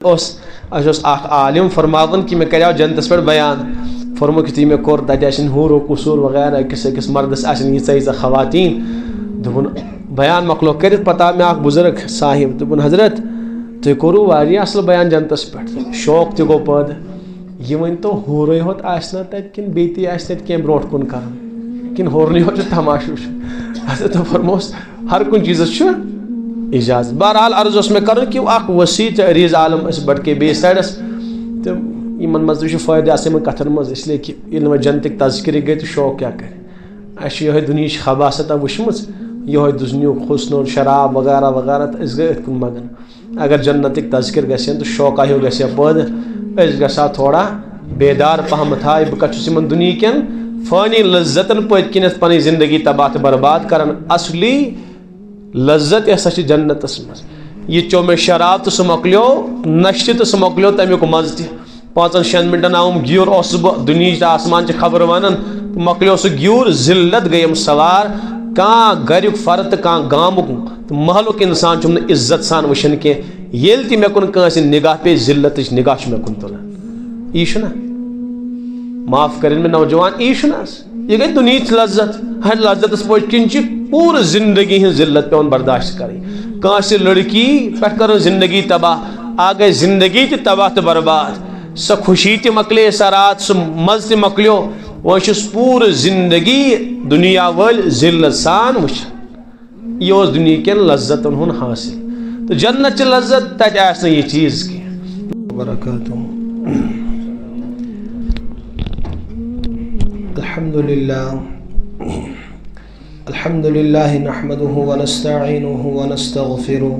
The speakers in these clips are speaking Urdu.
اس عالم فرماون کہ میں کریو جنتس پہ بیان فرمو کہ میں کور تتہ حور و قصور وغیرہ أکس مردس یہ خواتین دپن بیان مکلو کرت پتہ میں بزرگ صاحب دپن حضرت تھی کورو واریاہ اصل بیان جنتس پہ شوق تہ گو پید یہ ون تو ہورے ہوت آسنا تت کن بیتی آسنا کی برونٹ کن کرن کن ہورنی ہوت تماشو حضرت فرموس ہر کن چیزس اجازت بہرحال عرض اس میں کرن کہ اخ وسیع عریض عالم اس بڑھ کے بیس سائڈس تو یمن مز فائدہ آسے من کتن مز اس لیے کہ علم جنتک تذکری گئی تو شوق کیا کرے اس یہ دنیش خباست وچمت یہ دنیو حسن شراب وغیرہ وغیرہ تو اس گئی ات کن مگن اگر جنتک تذکر گھن تو شوق آو گھا پید اس گھا تھوڑا بیدار پہم تھائے بہ کتس ان دنیا کن فانی لذتن پت کنت پن زندگی تباہ برباد کران اصلی لذت ایسا جنتس مز یہ چو میں شراب تو سہ مکلیو نشہ تو سہ مکلیو تمیک مز تہ 5-6 منٹن آوم گیور اس بہ دنیا آسمان چہ خبر ونان مکلیو سہ گیور ذلت گیم سوار کان گریک فرد کان گامک محلک انسان چم عزت سان وشن کی یل تہ مے کن کانس نگاہ پہ ذلت نگاہ مے کن تلان یہ نا معاف کرن میں نوجوان یہ یہ گئی دنیا لذت ہر لذت پوچھ کن پور زندگی ہن ذلت پہ برداشت کریں کانس لڑکی پہ کر زندگی تباہ آ گئی زندگی تہ تباہ تو برباد سہ خوشی تہ مکلے سہ رات سہ مز تہ مکلیو وس پور زندگی دنیا ول ذلت سان وچھان یہ اس دنیا کن لذتن ہن حاصل تو جنت چہ لذت تت آس یہ چیز کی برکاتہ الحمد لله نحمده ونستعينه ونستغفره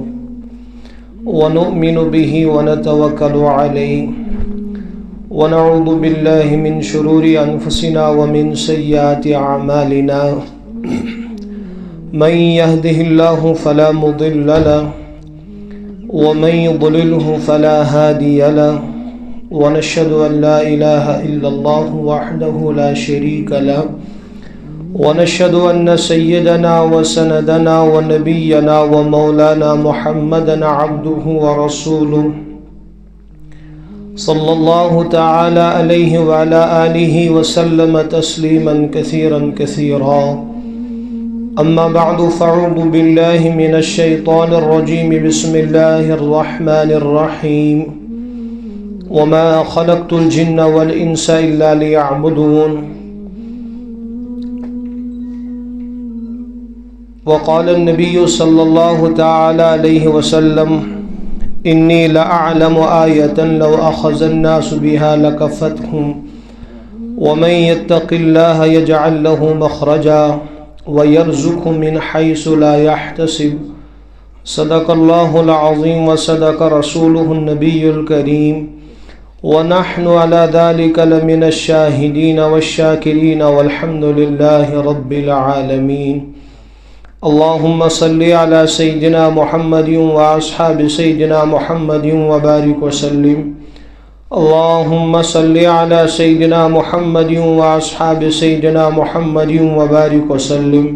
ونؤمن به ونتوكل عليه ونعوذ بالله من شرور أنفسنا ومن سيئات أعمالنا من يهده الله فلا مضل له ومن يضلله فلا هادي له ونشهد أن لا إله إلا الله وحده لا شريك له ونشهد أن سيدنا وسندنا ونبينا ومولانا محمدا عبده ورسوله صلى الله تعالى عليه وعلى آله وسلم تسليما كثيرا كثيرا أما بعد فأعوذ بالله من الشيطان الرجيم بسم الله الرحمن الرحيم وما خلقت الجن والإنس إلا ليعبدون وقال النبي صلى الله تعالى عليه وسلم إني لأعلم آية لو أخذ الناس بها لكفتهم ومن يتق الله يجعل له مخرجا ويرزق من حيث لا يحتسب صدق الله العظيم وصدق رسوله النبي الكريم ونحن على ذلك لمن الشاهدين والشاكرين والحمد لله رب العالمين اللهم صل على سيدنا محمد وأصحاب سيدنا محمد وبارك وسلم اللهم صل على سيدنا محمد وأصحاب سيدنا محمد وبارك وسلم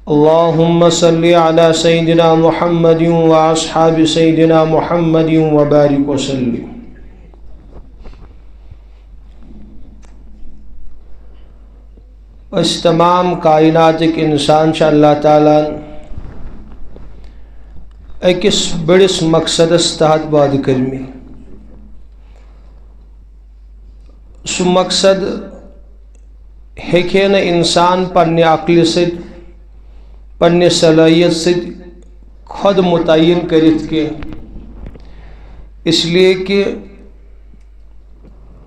اللهم صل على سيدنا محمد وأصحاب سيدنا محمد وبارك وسلم اس تمام کائنات ایک انسان چھ اللہ تعالیٰ اکس بڑس مقصدس تحت باد کرمی سو مقصد ہیکے نہ انسان پنہ عقل ست پنہ صلاحیت ست خود متعین کرت کے اس لیے کہ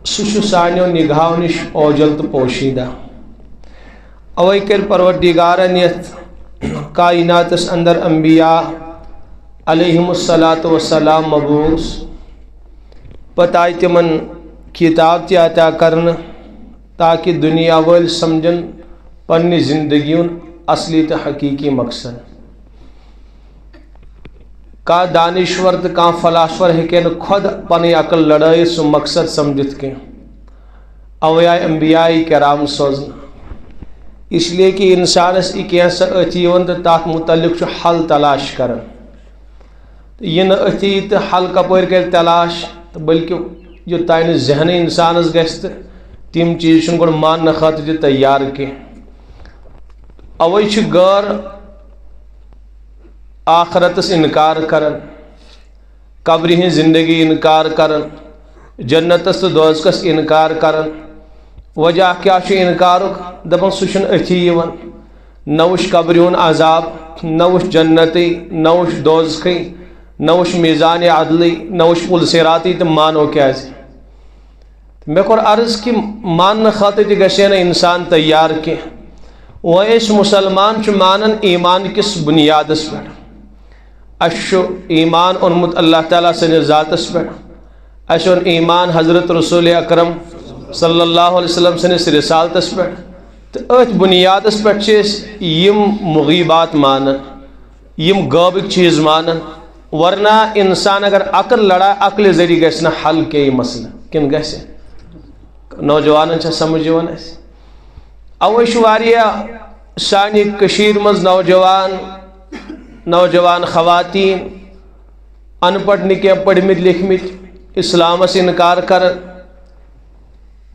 سہ سانیو نگاہو نش اوجل تو پوشیدہ اوے کر پروردگارن یت کائناتس اندر انبیاء علیہم الصلاۃ والسلام مبعوث پتہ تمن کتاب تہ عطا کرن تاکہ دنیا ول سمجھن پنہ زندگی اصلی تو حقیقی مقصد کا دانشور تو کان فلاسفر ہیکے نہ خود پنہ عقل لڑائی سو مقصد سمجھت کی اوے آئے انبیاء کرام سوزن اس لیے کہ انسانس ایک ایسا اتیون تو تات متعلق حل تلاش کرن یہ اتھی تو حل کپر کر تلاش تو بلکہ یوتان ذہن انسانس گژھِ تہٕ تم چیز گۄڈٕ ماننہٕ خٲطرٕ تہِ تیار کینٛہہ اوے چھِ غٲر آخرتس انکار کران قبرِ ہٕنٛز زندگی انکار کران جنتس تو دوزخس انکار کران وجہ کیا چھُ انکارُک دپان سُہ چھُنہٕ أتھی یِوان نہ وٕچھ قبرِ ہُنٛد عذاب نہ وٕچھ جنتی نہ وٕچھ دوزخٕے نہ وٕچھ میزان عدلٕے نہ وٕچھ پُل صراطی تہٕ مانو کیازِ مےٚ کوٚر عرض کہ ماننہٕ خٲطرٕ تہِ گژھِ ہے نہٕ انسان تیار کینٛہہ وۄنۍ أسۍ مُسلمان چھِ مانان ایمان کِس بُنیادس پٮ۪ٹھ اَسہِ چھُ ایمان اوٚنمُت اللہ تعالیٰ سٕنٛدِس ذاتس پٮ۪ٹھ اَسہِ اوٚن ایمان حضرت رسول اکرم صلی اللہ علیہ وسلم سٕنٛدِس رسالتس پٮ۪ٹھ تہٕ أتھۍ بُنیادس پٮ۪ٹھ چھِ أسۍ یِم مغیبات مانان یِم غٲبٕکۍ چیٖز مانان ورنہ انسان اگر عقل لڑایہِ عقلہِ ذریعہ گژھِ نہٕ حل کینٛہہ یہِ مسلہٕ کِنہٕ گژھِ نوجوانن چھا سمجھ یِوان اَسہِ اوے چھُ واریاہ سانہِ کٔشیٖرِ منٛز نوجوان خواتین ان پڑھ نہٕ کینٛہہ پٔرمٕتۍ لیکھمٕتۍ اسلامس انکار کران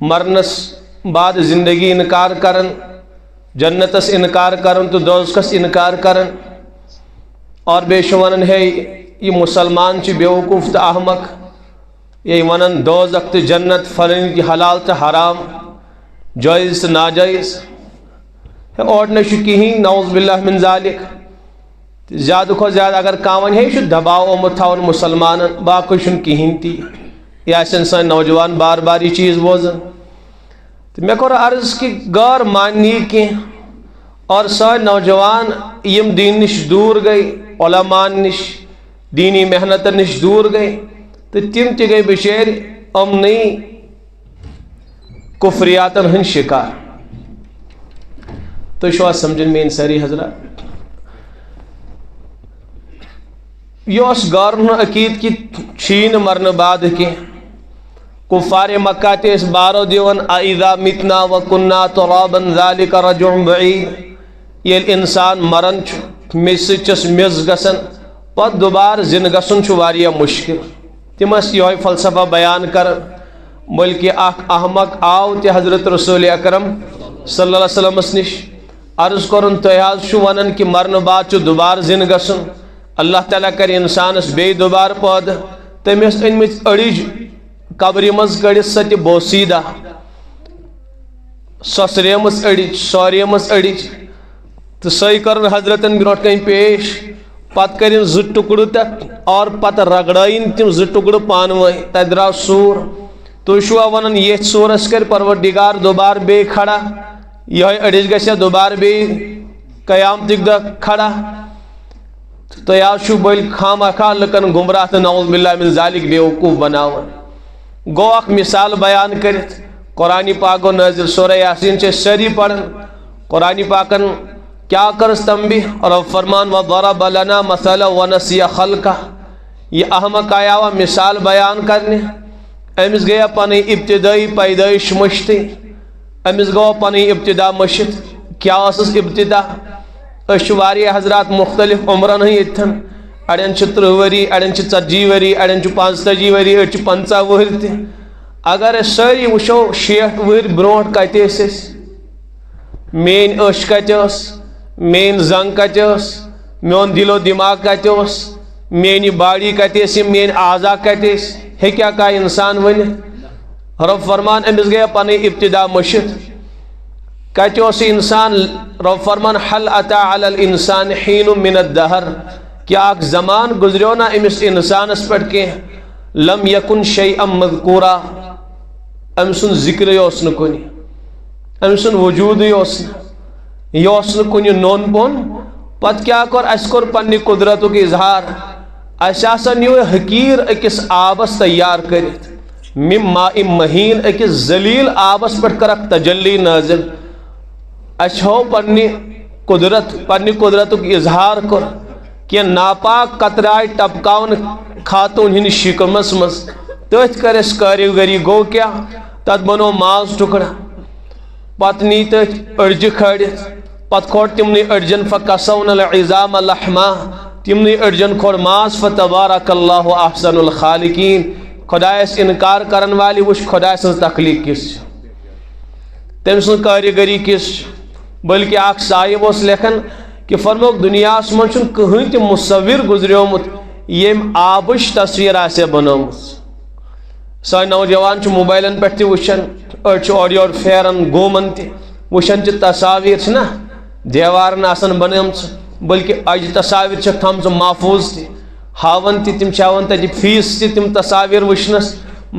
مرنس بعد زندگی انکار کران جنتس انکار کران تو دوزخس انکار کران اور بیٚیہِ چھِ ونان ہے یہ مسلمان چھِ بیوقوٗف تہٕ احمق یہ ونان دوزخ تہٕ جنت فلٲنۍ حلال تہٕ حرام جٲیز تہٕ ناجٲیز اور نہ چھُ کِہیٖنۍ نعوذ باللہ من ذالک زیادٕ کھۄتہٕ زیادٕ اگر کانٛہہ وَنہِ ہے یہِ چھُ دباو آمُت تھاوُن مُسلمانن باقٕے چھُنہٕ کِہیٖنۍ تہِ یہِ آسن سٲنۍ نوجوان بار بار یہِ چیٖز بوزان تہٕ مےٚ کوٚر عرض کہِ غٲر مانہِ یہِ کینٛہہ اور سٲنۍ نوجوان یِم دیٖن نِش دوٗر گٔے علماءن نِش دیٖنی محنتن نِش دوٗر گٔے تہٕ تِم تہِ گٔے بِچٲرۍ یِمنٕے کُفریاتن ہٕنٛدۍ شِکار تُہۍ چھِوا سمجھان میٲنۍ سٲری حضرات یہ اس غارن عقید کی چھین مرن بعد کے کفار مکہ تیس بارو دیون اذا متنا وکنا ترابا ذالک رجع بعید یہ انسان مرن مس چس مز گسن پت دوبار زن گسن واریاہ مشکل تم یہ فلسفہ بیان کر بلکہ اخ احمق آو تہ حضرت رسول اکرم صلی اللہ علیہ وسلم نش عرض کرن تہ ونان کہ مرن بعد دوبار زن گسن اللہ تعالیٰ کر انسانس بے دوبار پود تمس انمت اڑج قبر مز کڑ سہ تہ بوسیدہ سوسریمس اڑج سوریمس اڑج تو سی کرن حضرتن برونٹ کن پیش پت کرن زٕ ٹکڑ تک اور پتہ رگڑائن تم زٕ ٹکڑ پانوے تت درو سور تھی چھوا ونان یتھ سورس کر پروردگار دوبار بے کھڑا یہ اڑج گژھِ دوبار بے قیامتک دہ کھڑا تُہۍ حظ چھُو بٔلۍ خامخواہ لُکن گمراہ تہٕ نعوذ باللہ من ذالک بیوقوٗف بناوان گوٚو اکھ مثال بیان کٔرِتھ قرآنِ پاک گوٚو نٲزِل سورہ یاسیٖن چھِ أسۍ سٲری پران قرآنِ پاکن کیا کٔرٕس تنبیہ رب فرمان وضرب لنا مثلا ونسی خلقہ یہ احمق آیا مثال بیان کرنے أمِس گٔیے پنٕنۍ ابتدٲئی پیدٲیش مٔشتٕے أمِس گوٚو پنٕنۍ ابتدا مٔشِتھ کیا ٲسٕس ابتدا أسۍ چھِ واریاہ حضرات مختلف عمرن ہٕنٛدۍ ییٚتھن اڑٮ۪ن چھِ 30 ؤری اڑٮ۪ن چھِ 40 ؤری اڑٮ۪ن چھِ 45 ؤری أڑۍ چھِ 50 وُہٕرۍ تہِ اگر أسۍ سٲری وٕچھو 60 وُہٕرۍ برونٛٹھ کتہِ ٲسۍ أسۍ میٲنۍ أچھ کتہِ ٲس میٲنۍ زنٛگ کتہِ ٲس میون دِل و دِماغ کتہِ اوس میٲنۍ باڈی کتہِ ٲس یِم میٲنۍ اعضا کتہِ ٲسۍ ہیٚکیٛاہ کانٛہہ انسان ؤنِتھ رب فرمان أمِس گٔیے پنٕنۍ ابتدا مٔشِتھ کتہِ اوس انسان رب فرمان حل اتا علی الانسان حین من الدہر کیا اکھ زمان گزریو نا امس انسانس پٮ۪ٹھ کینٛہہ لم یکن شیئا مذکورا أمۍ سُنٛد ذکرے اوس نہٕ کُنہِ أمۍ سُنٛد وجوٗدٕے اوس نہٕ یہِ اوس نہٕ کُنہِ نوٚن پوٚن پتہٕ کیٛاہ کوٚر اَسہِ کوٚر پننہِ قُدرتُک اظہار اَسہِ ہسا نیوٗ حقیٖر أکِس آبس تیار کٔرِتھ مِن ماء مہیٖن أکِس ذلیٖل آبس پٮ۪ٹھ کٔرکھ تجلی نٲزِل اَسہِ ہوو پننہِ قُدرتُک اظہار کوٚر کینٛہہ ناپاک قطرٕ ٹپکاونہٕ خاتوٗن ہِنٛدِس شِکمس منٛز تٔتھۍ کٔر اَسہِ کٲرِگٔری گوٚو کیٛاہ تتھ بنوو ماز ٹُکڑٕ پتہٕ نی تٔتھۍ أڑجہِ کھٲڑِتھ پتہٕ کھوٚٹ تِمنٕے أڑجن فکسونا العظام لحما تمنی اڑجن کھوڑ ماس فتبارک اللہ احسن الخالقین خدایس انکار کرن والی وش خدا سن تخلیق کس تم سن کاریگری کس بلکہ اخ صاحب اس لکھن کہ فرموک دنیا من چھن کہین تہ مصور گزریومت یم آبش تصویر آسے بنومت سان نوجوان چھ موبائلن پہ وچھن اڑ اور یور پھیرن گومن تہ وچھن چھ تصاویر چھنا دیوارن آسن بنمچ بلکہ اج تصاویر چھ تھمز محفوظ تہ ہاون تہ تم چاون تہ فیس تہ تم تصاویر وچھنس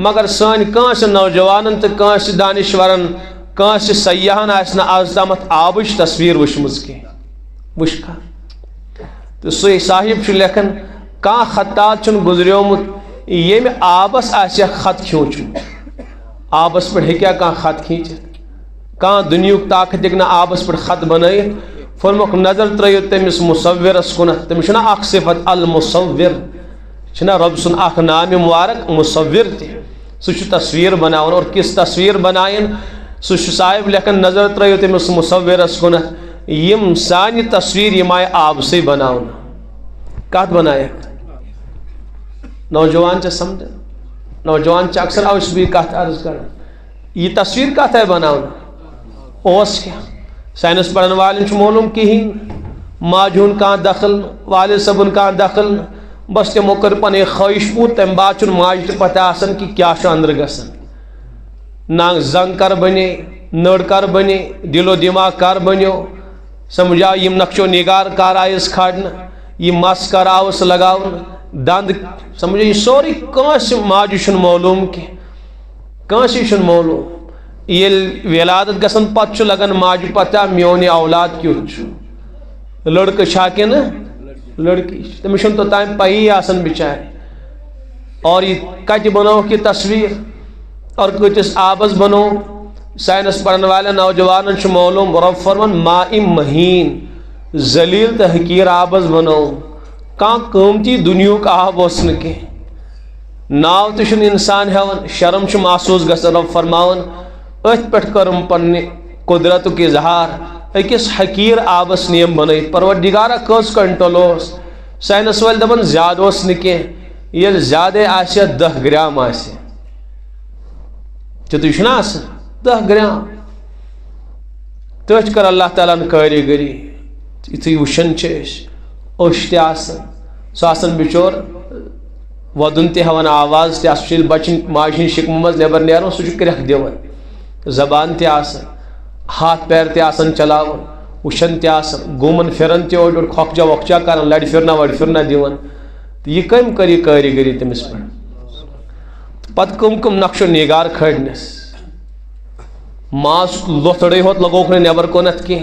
مگر سان کانس نوجوانن تہ کانس دانشورن کانس سیاحن آسن آز تامت آبش تصویر وچھمز کی وچھکا تو سوی صاحب چھ لکھن کان خطات چھن گزریومت یم آبس آسیا خط کھینچ آبس پہ ہیکیا کان خط کھینچت کان دنیاک طاقت ہیکہ آبس پہ خط بنائت فرموک نظر ترایو تمس مصورس کنت تمس چھنا اخ صفت المصور چھنا رب سن اخ نام مبارک مصور تہ سہ تصویر بناون اور کس تصویر بنائن سہ صاحب لکھن نظر ترایو تمس مصورس کنت یم سانہ تصویر یم آئے آب سے بناون کت بنائے نوجوان چھ سمجھ نوجوان چھ اکثر اوس بھی کت عرض کر یہ تصویر کت ہے بناون اوس کیا سائنس پڑھن والن چھ معلوم کہین ماجہن کان دخل والد صبن کان دخل بس تمو کر پنے خواہش پور تم بعد چھ ماج تہ پتہ آسن کہ کیا چھ اندر گژھن نانگ زنگ کر بنے نڑ کر بنے دل و دماغ کر بنیو سمجھا یم نقش و نگار کار آئس کھاڑن یہ مس کر آوس لگاون دند سمجھا یہ سوری کانس ماجہ چھ معلوم کی کانس چھ معلوم یل ولادت گژھن پتہ چھ لگن ماجہ پتہ میون اولاد کیُتھ چھ لڑکہ چھا کہ نہ لڑکی تمس چھن تو تام پئی آسن بچارے اور یہ کتہ بنو کہ تصویر اور کتس آبس بنو سائنس پڑھنے والے نوجوان چھ معلوم رب فرمان ماء مہین ذلیل تہ حقیر آبس بنو کان قیمتی دنیاک آب اس نکی ناو تشن انسان ہیون شرم چھ محسوس گژھان رب فرماون ات پٹھ کرم پنہ قدرتک اظہار اکس حقیر آبس نیم بنائت پروردگارہ کس کنٹرول اس سائنس وال دپن زیادہ اس نکی یل زیادہ آسیا 10 گرام آسیا چھ تہ آسان 10 گرام تچ کر اللہ تعالیٰ کاریگری یتھے وچھن اوش تہ آسان سہ آسان بچور ودن تہ ہیوان آواز تہ آسان بچن ماجہ ہند شکمہ مز نبر نیران سہ کرک دِوان زبان تہ آسان ہاتھ پیر تہ آسان چلاون وچھن تہ آسان گومن پھرن تہ اور کھوکجا وکجا کران لڑ پھرنا وڑ پھرنا دِوان یہ کم کری کاریگری تمس پہ پتہ کم کم نقش و نگار کھڑنس ماس لوتھڑے ہوت لگوک نبر کونت کی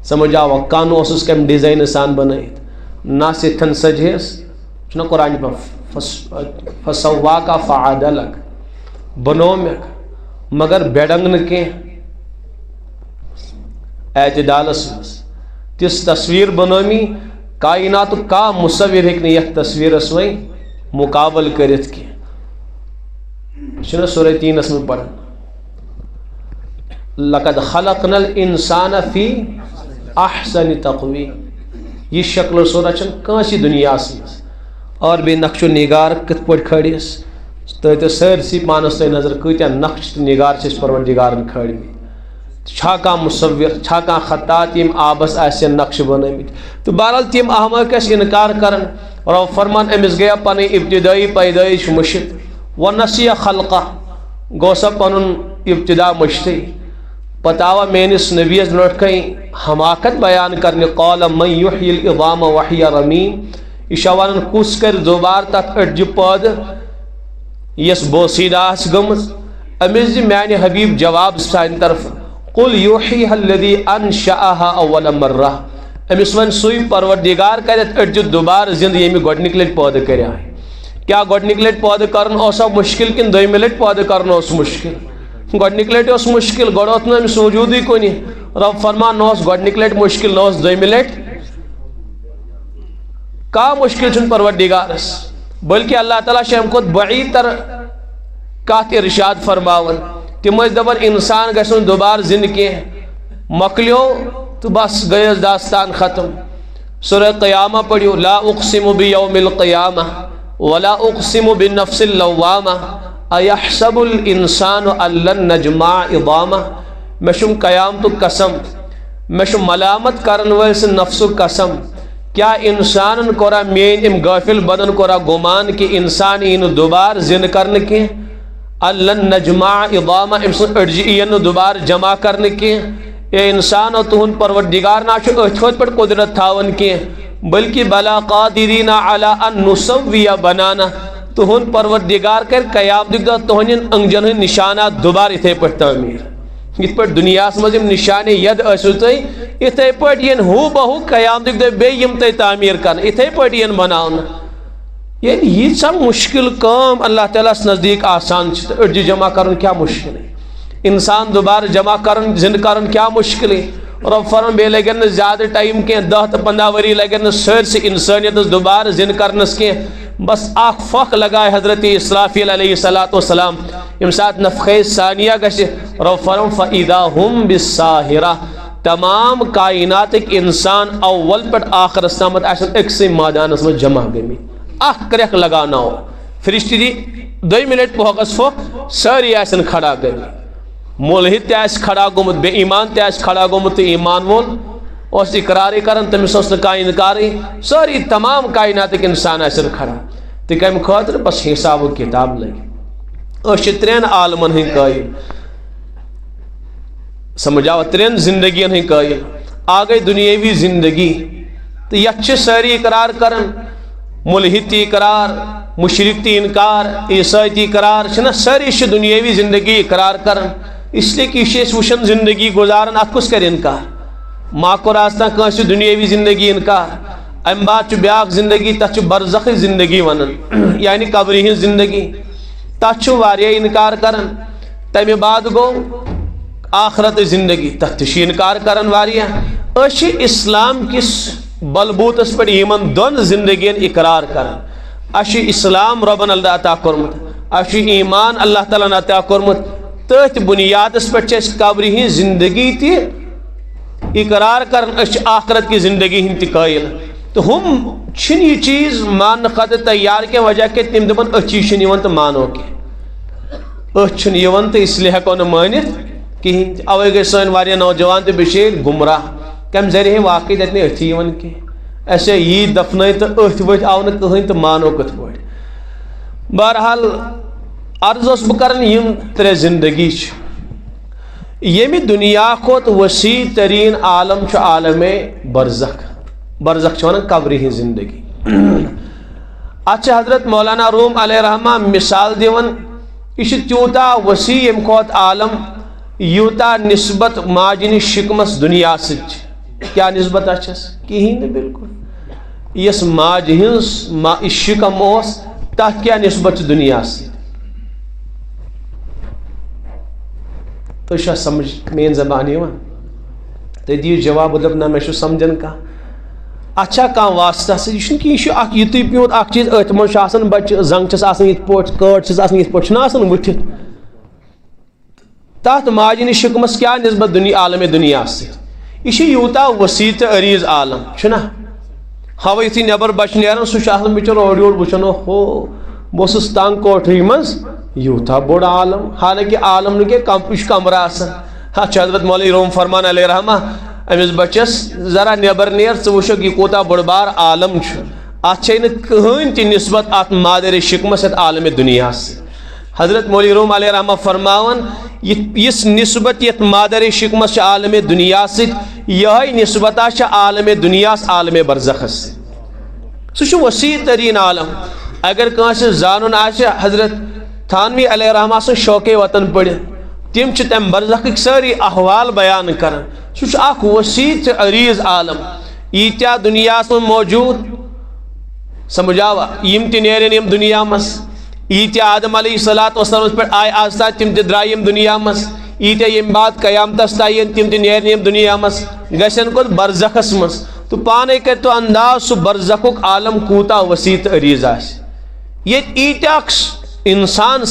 سمجھ آو کان اس کم ڈیزائن سان بنائت نا ستھن سجہس چھنا قرآن پہ فسواک فعدلک بنو مک مگر بیڈنگ نہ کی اعتدالس مز تس تصویر بنومی کائنات کا مصور ہیکہ یہ تصویرس وی مقابل کرت کی چھنا سورہ 3 میں پڑھن لقد خلقنا الانسان فی احسن تقویم یہ شکل و صورت چھن کانسی دنیا مز اور بے نقش و نگار کت پٹ کھڑیس تو سرسی پانس تہ نظر کتیا نقش تو نگار چھ پروردگارن کھڑمت چھا کان مصور چھا کان خطات یم آبس آسن نقش بنمت تو بہرحال تم احمق انکار کرن رب فرمان امس گیا پن ابتدائی پیدائش مشت ونسی خلقہ گو سا پن ابتدا مشتی پتہ آوا میانس نبیس برونٹ کن حماقت بیان کرنے قال من یحیی العظام وہی رمیم یہ ونان کس کر دوبار تک اڑجہ پود یس بوسیدہ آس گمز امس دی میانہ حبیب جواب سان طرف قل یحییها الذی انشأها اول مرہ امس ون سوی پروردگار کرت اڑجہ دوبار زند یمی گۄڈنِک لٹہِ پود کریا کیا گۄڈنِک لٹہِ پود کرن اوسا مشکل کن دویمہ لٹہِ پود کرن اوس مشکل گۄڈنِک لٹہِ اوس مشکل گۄڈٕ اوس نہٕ أمِس وجوٗدٕے کُنہِ رب فرمان نہ اوس گۄڈنِک لٹہِ مشکل نہ اوس دویمہِ لٹہِ کانٛہہ مشکل چھُنہٕ پروردگارس بلکہ اللہ تعالیٰ چھُ امہِ کھۄتہٕ بعیٖد تر کتھ ارشاد فرماون تم ٲسۍ دپان انسان گژھِ نہٕ دوبارٕ زِندٕ کینٛہہ مۄکلیو تو بس گٔیس داستان ختم سورہ قیامہ پڑھیو، لا اقسم بیوم القیامہ ولا اقسم بالنفس اللوامہ ایحسب الانسان ان لن نجمع عظامہ. میں چھم قیامت قسم، میں چھم ملامت کرن وٲلۍ سٕنٛدِ نفسُک قسم. کیا انسانن کورا مین ام غافل بدن کورا گمان کہ انسان ای نہٕ دوبارٕ زندٕ کرنہٕ کینٛہہ؟ ان لن نجمع عظامہ، أمۍ سٕنٛز أڈجہِ یِیَن نہٕ دوبارٕ جمع کرنہٕ کینٛہہ. اے انسانو تہنٛد پروردگار نا چھُ أتھۍ ہوت پٮ۪ٹھ قدرت تھاوان کینٛہہ، بلکہ بلا قادرین علی ان نسوی بنانا. تہنٛد پروردگار کر قیامتٕکۍ دۄہ تہنٛدٮ۪ن أنٛگجن ہٕنٛدۍ نشانات دوبارٕ یِتھے پٲٹھۍ تعمیٖر. یِتھ پٲٹھۍ دُنیاہس منٛز یِم نشانے ید ٲسِو تُہۍ، یِتھے پٲٹھۍ یِن ہوٗ بہوٗ قیامتٕکۍ دۄہ بیٚیہِ یِم تۄہہِ تعمیٖر کرنہٕ، یِتھے پٲٹھۍ یِن بناونہٕ. ییٚلہِ ییٖژاہ مُشکِل کٲم اللہ تعالیٰ ہس نزدیٖک آسان چھِ تہٕ أڈجہِ جمع کرُن کیٛاہ مُشکِل؟ انسان دوبارٕ جمع کرن زندٕ کرن کیا مشکل؟ رب فرمان بے لگن نہ زیادہ ٹائم کی 10 تو 15 ؤری لگن نہ سٲرسٕے انسانیتس دوبارٕ زندٕ کرنس کی، بس اکھ پھکھ لگائے حضرت اسرافیل علیہ الصلوۃ والسلام. ییٚمہِ ساتہٕ نفخے ثانیہ گژھِ، رب فرمان فاذا هم بالساہرہ، تمام کائناتٕکۍ انسان اول پٮ۪ٹھ آخرس تامتھ آسن أکسٕے مٲدانس منٛز جمع گٔمٕتۍ. اکھ کرٛٮ۪کھ لگاوناو، فرشتہٕ دی 2 منٹ پھوکس پھوٚکھ، سٲری آسن کھڑا گٔمٕتۍ. ملحد تہ کھڑا گومت، بے ایمان تہ کھڑا گومت، تو ایمان وول اس اقرارے کرن، تمس اس نہ کانٛہہ انکارے. ساری تمام کائناتک انسان آسن کھڑا تو کمہ خاطر؟ بس حساب و کتاب لگی. أسۍ چھِ 3 عالمن ہٕنٛدۍ قٲیل، سمجھاوا 3 زندگین ہٕنٛدۍ قٲیل. اکھ گٔے دنیاوی زندگی، تو یتھ چھِ سٲری اقرار کرن، ملحد تہِ اقرار، مشرک تہِ انکار، عیسائی تہِ اقرار، چھِنہ سٲری چھِ دنیاوی زندگی اقرار کرن. اس لیے کہ یہ وچھن زندگی گزارن، ات کس کر انکار؟ ما کور آز تان کٲنٛسہِ دنیاوی زندگی انکار. امہ بعد بیاکھ زندگی، تتھ برزخ زندگی ونان، یعنی قبری ہٕنٛز زندگی، تتھ واریاہ انکار کران. تمہ بعد گو آخرت زندگی، تتھ تہِ انکار کران واریاہ. أسۍ چھِ اسلام کس بلبوتس پٮ۪ٹھ یمن 2 زندگین اقرار کران. اَسہِ چھُ اسلام ربن اللہ عطا کوٚرمُت، اَسہِ چھُ ایمان اللہ تعالیٰ عطا کوٚرمُت. تٔتھۍ بنیادس پٮ۪ٹھ چھِ أسۍ قبرِ ہٕنٛز زندگی تہِ اقرار کران، أسۍ چھِ آخرت کی زندگی ہٕنٛدۍ تہِ قٲیل. تو ہم چھِنہٕ یہِ چیٖز ماننہٕ خٲطرٕ تیار کینٛہہ، وجہ کہ تِم دپان أچھی چھِنہٕ یِوان تہٕ مانو کینٛہہ. أچھ چھِنہٕ یِوان تہٕ اس لیے ہٮ۪کو نہٕ مٲنِتھ کِہیٖنۍ تہِ. اَوَے گٔے سٲنۍ واریاہ نوجوان تہِ بِچٲرۍ گمراہ. کمہِ ذٔریعہٕ واقعی تَتہِ نہٕ أتھی یِوان کینٛہہ. اَسے یی دفنٲے تہٕ أتھۍ ؤتھۍ آو نہٕ کٕہٕنۍ تہٕ مانو کِتھ پٲٹھۍ. بہرحال عرض اوسُس بہٕ کران، یِم 3 زندگی چھِ. ییٚمہِ دُنیا کھۄتہٕ وسیع تریٖن عالم چھُ عالمِ برزخ. برزخ چھِ وَنان قبرِ ہٕنٛز زندگی. اتھ چھِ حضرت مولانا روم علیہ رحمہ مثال دِوان، یہِ چھُ تیوٗتاہ وسیع ییٚمہِ کھۄتہٕ عالم یوٗتاہ نسبت ماجہِ نِش شِکمس دُنیا سۭتۍ چھِ. کیٛاہ نسبت چھس؟ کِہیٖنۍ نہٕ بالکل. یۄس ماجہِ ہٕنٛز شِکم اوس، تتھ کیٛاہ نسبت چھِ دُنیا سۭتۍ؟ تُہۍ چھا سمجھ مین زبان یِوان؟ تُہۍ دِیِو جواب. مطلب نہ مےٚ چھُ سمجھان کانٛہہ. اتھ چھا کانٛہہ واسطہ سۭتۍ؟ یہِ چھُنہٕ کینٛہہ، یہِ چھُ اکھ یُتُے پیوٗنٛت اکھ چیٖز. أتھۍ منٛز چھُ آسان بچہِ، زنٛگ چھس آسان یِتھ پٲٹھۍ، کٲٹ چھس آسان یِتھ پٲٹھۍ، چھُنہ آسان ؤٹھِتھ. تتھ ماجہِ نِش شِکمس کیٛاہ نسبت عالمِ دُنیا سۭتۍ؟ یہِ چھُ یوٗتاہ وسیع تہٕ عریٖض عالم، چھُنہ؟ ہوا یُتھُے نٮ۪بر بچہِ نیران، سُہ چھُ آسان بِچور اورٕ یور وٕچھان، اوہو بہٕ اوسُس تنگ کوٹھٕے منٛز، یوٗتاہ بوٚڑ عالم. حالانکہ عالم نہٕ کینٛہہ، یہِ چھُ کمرٕ آسان. اتھ چھُ حضرت مولوی روم فرمان علیہ رحمہ، أمِس بچس ذرا نٮ۪بر نیر، ژٕ وٕچھکھ یہِ کوٗتاہ بوٚڑ بار عالم چھُ. اتھ چھے نہٕ کٕہٕنۍ تہِ نسبت اتھ مادر شِکمس یتھ عالمِ دُنیا سۭتۍ. حضرت مولوی روم علیہ رحمہ فرماوان، یُس نسبت یتھ مادر شِکمس چھِ عالمِ دُنیا سۭتۍ، یِہوٚے نسبتہ چھِ عالمِ دُنیاہس عالمِ برزخس سۭتۍ. سُہ چھُ وسیع تریٖن عالم. اگر کٲنٛسہِ زانُن آسہِ، حضرت تھانوی علیہ رحمہ سٕنٛز شوقے وطن پٔرِتھ، تِم چھِ تمہِ برزخٕکۍ سٲری احوال بیان کران. سُہ چھُ اکھ وسیع تہٕ عریٖض عالم. ییٖتیاہ دُنیاہس منٛز موجوٗد، سمجھاوا، یِم تہِ نیرن یِم دُنیا منٛز. ییٖتیاہ آدم علیہ الصلوۃ والسلامس پٮ۪ٹھ آیہِ آز تام، تِم تہِ درٛاے یِم دُنیا منٛز. ییٖتیاہ ییٚمہِ بعد قیامتس تام یِن، تِم تہِ نیرن یِم دُنیا منٛز، گژھن کوٚت؟ برزخس منٛز. تو پانے کٔرۍ تو انداز سُہ برزخُک عالم کوٗتاہ وسیع تہٕ عریٖض آسہِ. ییٚتہِ ییٖتیاہ انسان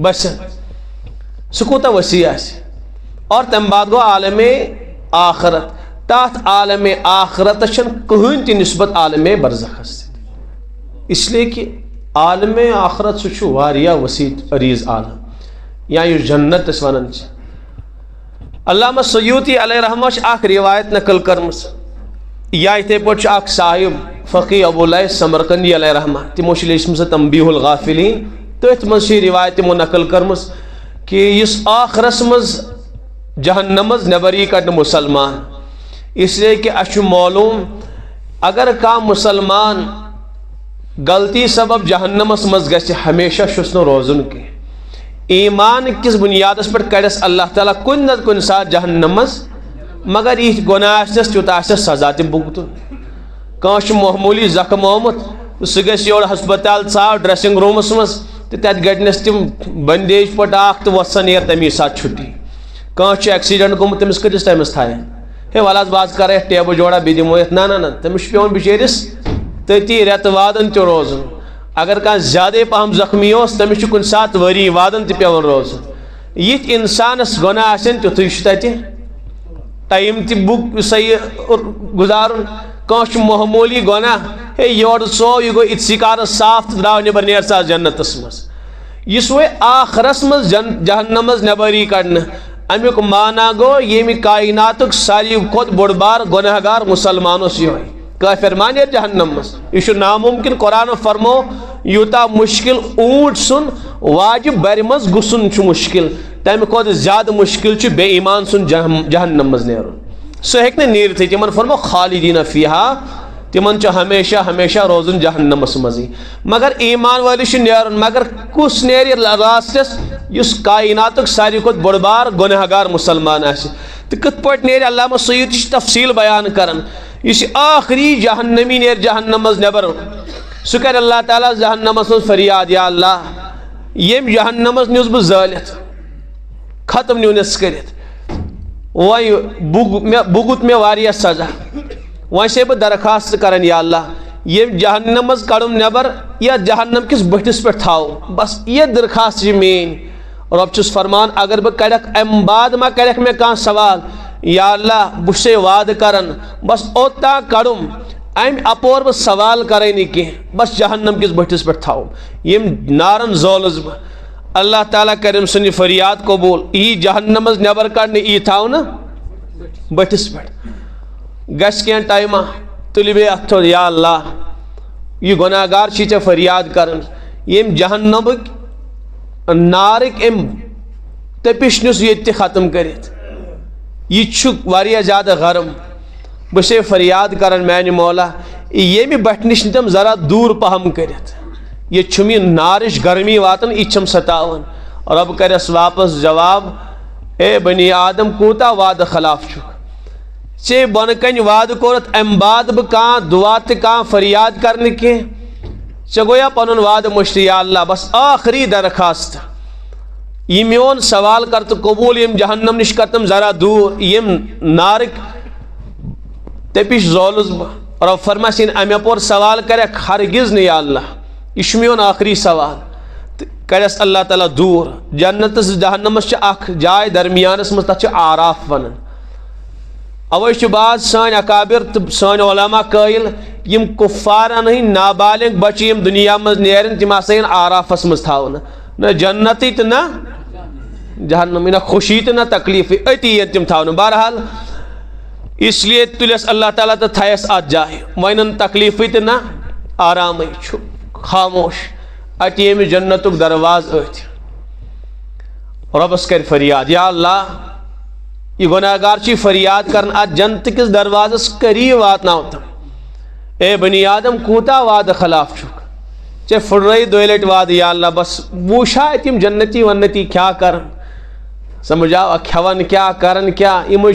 بسن، سُہ کوٗتاہ وسیع آسہِ. اور تمہِ بعد گوٚو عالمِ آخرت. تات عالم آخرت کہین تہ نسبت عالم برزخس اس لیے کہ عالم آخرت سہ واریاہ وسیع عریض عالم یا یہ جنت اس ونان علامہ سیوطی علیہ رحمہ اخ روایت نقل کرمس یا اتھے پٲٹھۍ اخ صاحب فقی ابو لیث سمرقندی علیہ رحمہ تمو لیچھمٕژ تنبیہ الغافلین تٔتھۍ منٛز چھِ روایت تمو نقل کرمٕژ کہ یُس آخرس منٛز جہنمس نٮ۪بر یی کڑنہٕ مسلمان اس لیے کہ اَسہِ چھُ معلوم اگر کانٛہہ مسلمان غلطی سبب جہنمس منٛز گژھِ ہمیشہ چھُس نہٕ روزُن کینٛہہ ایمان کس بنیادس پہ کڑس اللہ تعالیٰ کن نت کن سات جہنمس مگر یہ گناہ آسنس تیوتاہ آسنس سزا تہ بھگتن کانٛہہ چھُ معمولی زخم آمت سہ گژھِ یور ہسپتال ژاو ڈریسنگ رومس مز تو تت گڑنس تم بندیج پٹ اخ تو وسا نیر تمی سات چھٹی کانٛہہ چھُ ایکسیڈنٹ گوٚمُت تٔمِس کۭتِس ٹایمس تھاین ہے ول حظ باز کر ٹیبہٕ جوڑا بیٚیہِ دِمو یتھ نہ تٔمِس چھُ پیوان بِچٲرِس تٔتی رٮ۪تہٕ وادن تہِ روزُن اگر کانٛہہ زیادے پہم زخمی اوس تٔمِس چھُ کُنہِ ساتہٕ ؤری وادن تہِ پیوان روزُن یِتھ انسانس گۄناہ آسن تیُتھُے چھُ تتہِ ٹایم تہِ بُک سا یہِ گُزارُن کانٛہہ چھُ معموٗلی گۄناہ ہے یورٕ ژوٚو یہِ گوٚو یِتسٕے کارس صاف تہٕ درٛاو نٮ۪بر نیر ژٕ جنتس منٛز یُس وۄنۍ آخرس منٛز جہنم منٛز نٮ۪بر یی کڑنہٕ امیُک معنی گوٚو ییٚمہِ کایناتُک ساروی کھۄتہٕ بوٚڑ بار گۄناہ گار مسلمان اوس یِہوے کافر ما نیر جہنم منٛز یہِ چھُ ناممکن قرآن فرمو یوٗتاہ مشکل اوٗنٹ سُنٛد واجہِ بَرِ منٛز گُژھُن چھُ مشکل تمہِ کھۄتہٕ زیادٕ مشکل چھُ بے ایمان سُنٛد جہنم منٛز نیرُن سُہ ہیٚکہِ نہٕ نیٖرتھٕے تِمن فرمو خالدیٖنَ فیہا تِمن چھُ ہمیشہ ہمیشہ روزُن جہنمس منٛزٕے مگر ایمان وٲلِس چھُ نیرُن مگر کُس نیرِ لاسٹس یُس کایناتُک ساروی کھۄتہٕ بوٚڑ بار گۄناہ گار مسلمان آسہِ تہٕ کِتھ پٲٹھۍ نیرِ علامہ سیوطی چھُ تفصیل بیان کران یُس یہِ آخری جہنمی نیرِ جہنم منٛز نٮ۪بر سُہ کرِ اللہ تعالیٰ جہنمس منٛز فریاد یا اللہ ییٚمۍ جہنمس نیوٗس بہٕ زٲلِتھ ختم نیونس کٔرِتھ وۄنۍ بُگُت مےٚ واریاہ سزا وۄنۍ چھے بہٕ درخواست کران یا اللہ ییٚمۍ جہنم منٛز کڑُم نٮ۪بر یا جہنم کِس بٔٹھِس پٮ۪ٹھ تھاو بس یہِ درخواست چھِ میٲنۍ رۄب چھُس فرمان اگر بہٕ کڑکھ امہِ بعد ما کرکھ مےٚ کانٛہہ سوال یا اللہ بہٕ چھُسے وعدٕ کران بس اوٚتام کڑُم امہِ اپور بہٕ سوال کرے نہٕ کینٛہہ بس جہنم کِس بٔٹھِس پٮ۪ٹھ تھاوُم ییٚمۍ نارن زولُس بہٕ اللہ تعالیٰ کرم سٕنٛز یہِ فریاد قبوٗل یی جہنم منٛز نٮ۪بر کڑنہٕ یی تھاونہٕ بٔٹھِس پٮ۪ٹھ گژھِ کینٛہہ ٹایما تُلہِ بیٚیہِ اتھ تھوٚد یا اللہ یہِ گۄناہ گار چھی ژےٚ فریاد کران ییٚمۍ جہنمٕکۍ نارٕکۍ امہِ تٔپِش نیُس ییٚتہِ تہِ ختم کٔرِتھ یہ چھُ واریاہ زیادٕ گرم بہٕ چھُسے فریاد کران میانہِ مولا ییٚمہِ بٹھِ نِش تِم ذرا دوٗر پہم کٔرِتھ ییٚتہِ چھُم یہِ نارٕچ گرمی واتان یہِ چھم ستاوان رۄب کرٮ۪س واپس جواب اے بنی آدم کوٗتاہ وعدٕ خلاف چھُکھ ژےٚ بۄنہٕ کنہِ وعدٕ کوٚرُتھ امہِ بعد بہٕ کانٛہہ دُعا تہٕ کانٛہہ فریاد کرنہٕ کینٛہہ ژےٚ گویا پنُن وعدٕ مٔشتٕے یا اللہ بس آخری درخواست یہ میون سوال کر تو قبول یم جہنم نش کرتم ذرا دور یم نارک تپش زولس رب فرماسین امے پور سوال کرے ہرگز نہیں یا اللہ یہ میون آخری سوال کرس اللہ تعالیٰ دور جنت جہنمس اخ جائے درمیانس مز تک آراف ونان اوے بعض سان اکابر تو سان علماء قائل یم کفارن ہند نابالغ بچہ یم دنیا مز نیرن تم آسن آرافس مز تھاون نہ جنتی تو نہ جہنمی نہ خوشی تو نہ تکلیف اتی تم تھاون بہرحال اس لیے تلس اللہ تعالیٰ تو تھیس ات جائے ون تکلیف تو نہ آرام خاموش اتی یم جنت درواز ات ربس کر فریاد یا اللہ یہ گناہ گار چی فریاد کرن ات جنت کس دروازس قریب واتناو تم اے بنی آدم کوتا وعدہ خلاف چھک چے پھڑرئی دو لٹ وعدہ یا اللہ بس وچھا تم جنتی ونتی کیا کرن سمجھاو کھیون کیا کرن کیا یم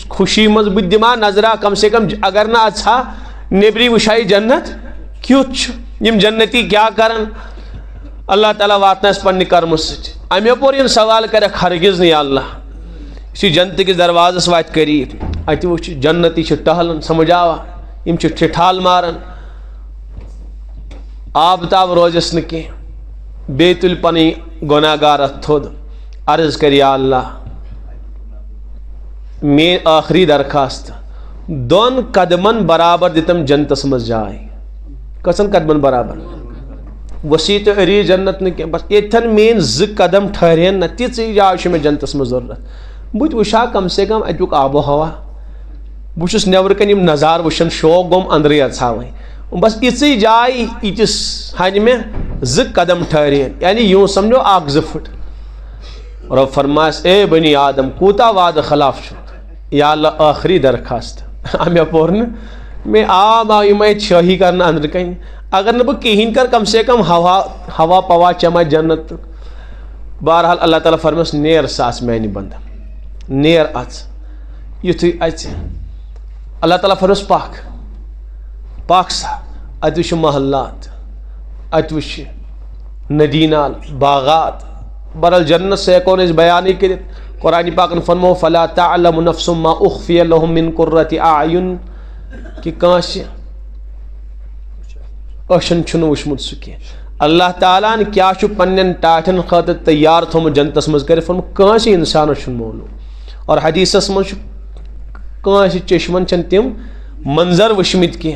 خوشی مز بہ دما نظرہ کم سے کم اگر نہ اچھا نیبری وچھائی جنت کیُتھ یم جنتی کیا کرن اللہ تعالیٰ واتنس پنہ کرم ست امے پور ین سوال کرے ہرگز نہیں اللہ اسی جنت کس دروازس وات قریب ات وچ جنتی ٹہلن سمجھاوا یم ٹھٹھال مارن آب تاب روزس نہ کی بیٚیہِ تُلہِ پنٕنۍ گۄناہ گار اتھ تھوٚد عرض کر یا اللہ میٲنۍ آخری درخواست دون قدمن برابر دتم جنتس مز جائے کسن قدمن برابر وسیع تو عریض جنت نہ بس یتن مین ز قدم ٹھہرین نہ تیژ جائے مے جنتس مز ضرورت بت وشا کم سے کم اتیک آب و ہوا بہس نبر کن نظار وشن شوق گوم اندرے ژھاویں بس یژی جائے یتس ہن میں ز قدم ٹھہرین یعنی یوں سمجھو اک ز فٹ رب فرماس اے بنی آدم کوتا وعدہ خلاف چھو یا اللہ آخری درخواست مے پور میں میں شاہی کرنا اندر کن اگر نہ بہ کہین کر کم سے کم ہوا پوا چما جنت بہرحال اللہ تعالیٰ فرمس نیر ساس میانہ بندہ نیر اچ یتھے اچ اللہ تعالیٰ فرمس پاک سا ات وچھ محلات ات وچھ ندی نال باغات برال جنت سے ہیکو نہ بیان کرت قرآن پاک نے فرمو فلا تعلم نفس ما اخفی لهم من قرۃ اعین کہ کانس اشن چھن وچمت سہ کی اللہ تعالیٰ نے کیا پنن ٹاٹھن خاطر تیار تھومت جنتس مز کر فرمو کانس انسان چھن معلوم اور حدیثس مز کانس چشمن چھن تم منظر وچمت کی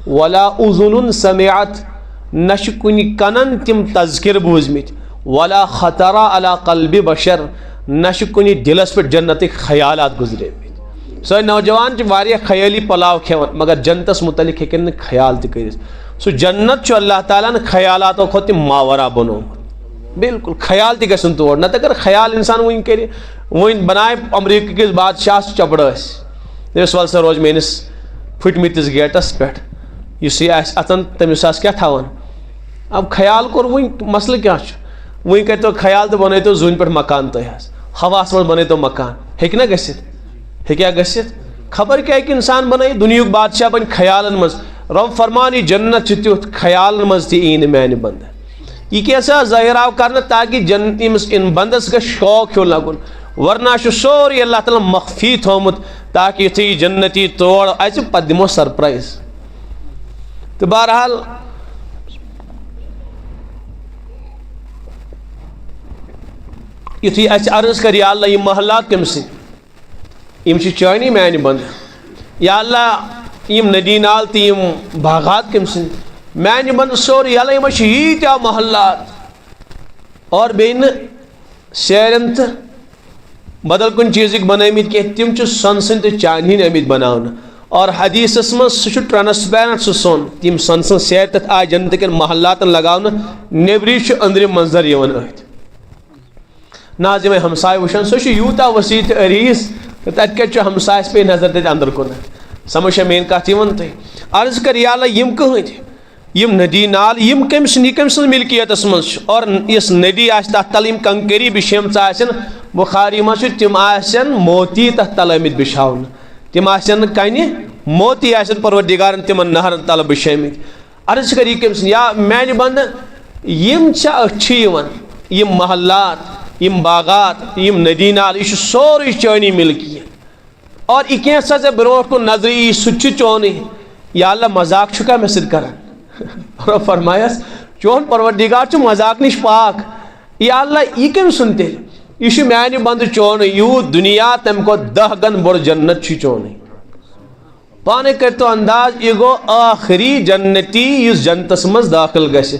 ولا اذن سمعت نش کن کنن تم تذکر بوزمت ولا خطر علی قلب بشر نش کن دلس پہ جنت خیالات گزرے سو نوجوان واریاہ خیالی پلاو کھیون مگر جنتس متعلق ہیکن خیال تہ کرت سو جنت اللہ تعالیٰ نے خیالاتو کھت ماورا بنومت بالکل خیال تہ گژھن تور نہ اگر خیال انسان ون کر ون بنائے امریکہ کس بادشاہ چپڑس دس ول سا روز میس پھٹمتس گیٹس پہ اس یہ اتن تمس کیا تھاون اب خیال کور ون مسئلہ کیا ون کر تو خیال تو بن تو زون پہ مکان تہ ہواس من بن تو مکان ہیک نا گھت ہیکیا گھت خبر کیا کہ انسان بن دنیا بادشاہ بن خیالن مز رب فرمان یہ جنت تیت خیالن مز تہ این میانہ بندہ یہ کیسا ظاہر آو کرنا تاکہ جنتس ان بندس گھ شوق ہو لگن ورنہ سوری اللہ تعالیٰ مخفی تھومت تاکہ یتھے جنتی تور اچ پتہ دمو سرپرائز تو بہرحال یتھے اچ عرض کر یا اللہ یہ محلات کم سے یم چانی میانہ بندہ یا اللہ یم ندی نال تہ یم باغات کم سے میانہ بندہ سوری یا اللہ یم ییتیا محلات اور بیٚیہِ نہٕ سیرن تہ بدل کن چیزک بنٲمٕتۍ کینٛہہ تم سۄن سٕنٛدۍ تہٕ چانہِ ہٕنٛدۍ آمٕتۍ بناونہٕ اور حدیثس من سہ ٹرانسپیرنٹ سہ سون تم سن سن سیر تک آج جنت کن محلات لگاؤن نیبری اندر منظر یوان ات ناظم ہمسائے وشن سہ یوتا وسیع عریض تت کت ہمسائس پہ نظر تت اندر کن سمجھ مین کت تھی عرض کر یا اللہ یم کہت یم ندی نال یم کمس کم سن ملکیتس من اور اس ندی تر تل کنکری بشیمت بخاری من تم موتی تر تل آمت بچھاؤن تم کنہ موتی پروردگارن تمن نہرن تل بچھمت عرض کر یہ کم سن یا میانہ بند یم یم محلات یم باغات یم ندی نال یہ سوری چانی ملکیت اور یہ کینسا ژے برونٹ کن نظر یی سہ چونے یا اللہ مذاق چھکا مے سۭتۍ کران اور فرمایس چون پروردگار چھ مذاق نش پاک یا اللہ یہ کم سن تیل یہ میانہ بند چون یوت دنیا تم کو 10 گن بڑ جنت چون پانے کر تو انداز یہ گو آخری جنتی اس جنتس مز داخل گھس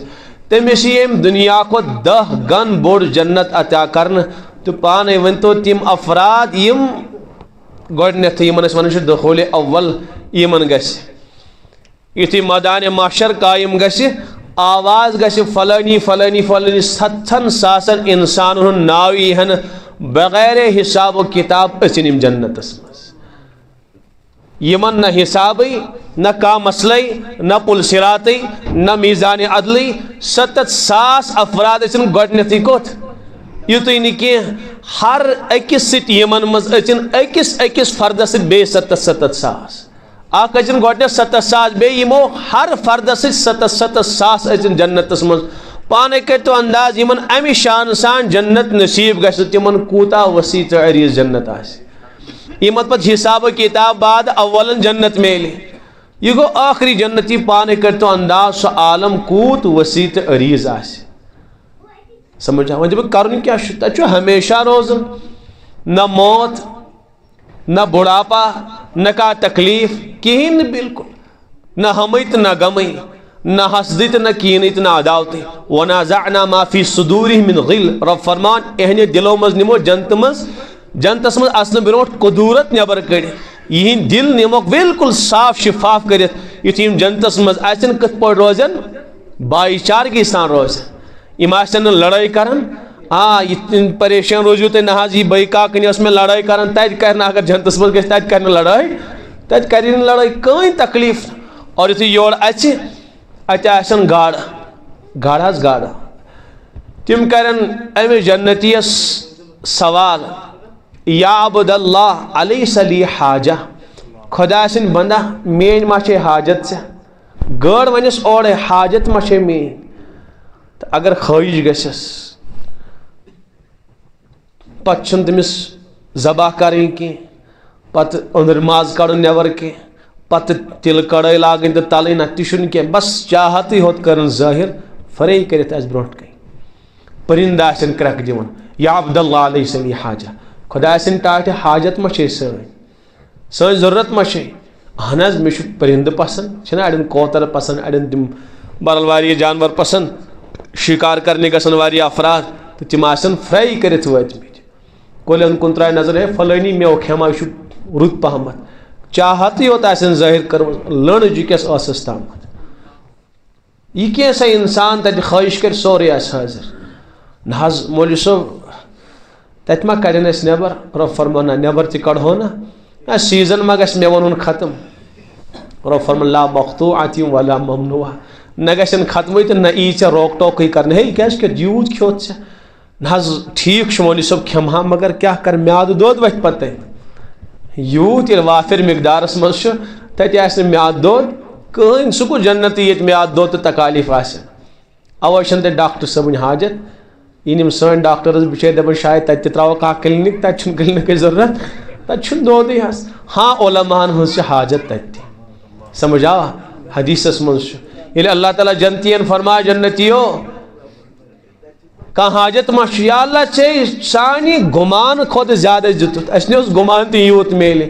تمس یم دنیا کو 10 گن بڑ جنت عطا کرن تو پانے ون تو تم افراد یم گۄڈنیتھ یمن ون دخول اول یمن گھس یتھی میدان محشر قائم گھس آواز گھس فلانی فلانی فلانی 7 ساسن انسان ہن ناو یہن بغیر حساب و کتاب اچن یم جنتس مز یمن نہ حسابی نہ کا مسئلے نہ پل صراطی نہ میزان عدلی 7 ساس افراد اچن گۄڈنیتھٕے کوت یوتُے نہٕ کینٛہہ ہر أکِس سۭتۍ یمن مز اچن أکِس فردس سۭتۍ بیٚیہِ 7 ساس اکھ اچن گۄڈنیتھ 7 ساس بیٚیہِ یمو ہر فردس سۭتۍ 7 ساس اچن جنتس مز پانے کر تو انداز یمن امہِ شان سان جنت نصیب گژھِ تمن کوٗتاہ وسیع تہٕ عریٖض جنت آسہِ یمن پتہٕ حساب کتاب بعد اولن جنت میلہِ یہ گو آخری جنتی پانے کر تو انداز سہ عالم کوت وسیع تہٕ عریٖض آسہِ سمجھا وۄنۍ دپکھ کرُن کیاہ چھُ تتہِ چھُ ہمیشہ روزُن نہ موت نہ بُڑھاپا نہ کا تکلیف کہین بالکل نہ ہمت نہ غمئی نہ حسدت نہ کینت نہ عداوت ونازعنا ما فی صدورہم من غل رب فرمان اہنے دلوں مز نمو جنتس مز اصل برونٹ قدورت نبر کڑ یہ دل نمو بالکل صاف شفاف کرت یتھ جنتس مز آسن کت پہ روزن بائی چارگی سان روزن یم آسن لڑائی کرن پریشان روزیو تھی نہ یہ بئی کاکنی اس میں لڑائی کرن تت کرنا اگر جنتس مز گژھِ تت کرن لڑائی تت کر لڑائی کہیں تکلیف اور یتھے یور اتہ آسن گاڑ حض گاڑ تم کرن امہ جنتیس سوال یا عبد اللہ علیس لی حاجہ خدا سن بندہ مین ما چھ حاجت سے گاڑ ونس اور حاجت ما چھ مین اگر خواہش گسس پتہ چھن تمس ذبح کریں کی پتہ اندر ماز کڑن نیبر کی پتہ تل کڑائی لاگن تو تلن نہ تہ کی بس چاہت ہوت کرن ظاہر فرے کرت اس برونٹ کن پرندہ آسن کرک دون یا عبد اللہ علیہ سلی حاجہ خدا سن ٹاٹ حاجت ما چھ سن ضرورت ما چھ اہن حظ مے پرند پسند چھنا اڑن کوتر پسند اڑن تم برل واریاہ جانور پسند شکار کرنے گژھن واریاہ افراد تو تم آسن فرائی کرت وٲتمٕتۍ کُلٮ۪ن کُن ترٛایہِ نظر ہے فلٲنی مےٚ کھٮ۪ما یہِ چھُ رُت پہمتھ چاہتٕے یوت آسن ظٲہر کٔرمٕژ لٔنٛڈ جُکٮ۪س ٲسس تامتھ یہِ کینٛہہ سا اِنسان تتہِ خٲہِش کرِ سورُے آسہِ حٲضِر نہ حظ مولوی صٲب تتہِ ما کڑن أسۍ نٮ۪بر رۄب فرمان نہ نٮ۪بر تہِ کڑہو نہ سیٖزن ما گژھِ مےٚ وَنُن ختم رۄب فرمان لا مقطوعۃ ولا ممنوعہ نہ گژھن ختمٕے تہٕ نہ یی ژےٚ روک ٹوکٕے کرنہٕ ہے کیٛازِ کہِ یوٗت کھیوٚت ژےٚ نہ حظ ٹھیٖک چھُ مولوی صٲب کھٮ۪مہٕ ہا مگر کیٛاہ کر میادٕ دۄد وتھِ پتہٕ تتہِ یوٗت ییٚلہِ وافر مقدارس منٛز چھُ تتہِ آسہِ نہٕ میادٕ دۄد کٕہٕنۍ سُہ کُس جنتی ییٚتہِ میادٕ دۄد تہٕ تکالیف آسن اوے چھنہٕ تتہِ ڈاکٹر صٲبٕنۍ حاجت یِن یِم سٲنۍ ڈاکٹرز بِچٲرۍ دپان شاید تتہِ تہِ تراوو کانٛہہ کلنِک تتہِ چھُنہٕ کلنِکٕچ ضروٗرت تتہِ چھُنہٕ دودٕے حظ ہاں علماہن ہٕنٛز چھِ حاجت تتہِ تہِ سمجھ آوا حدیثس منٛز چھُ ییٚلہِ اللہ تعالیٰ جنتین فرماے جنتیو کانٛہہ حاجت ما چھُ یا اللہ ژےٚ سانہِ گُمان کھۄتہٕ زیادٕ دِتُتھ اَسہِ نہٕ اوس گُمان تہِ یوٗت میلہِ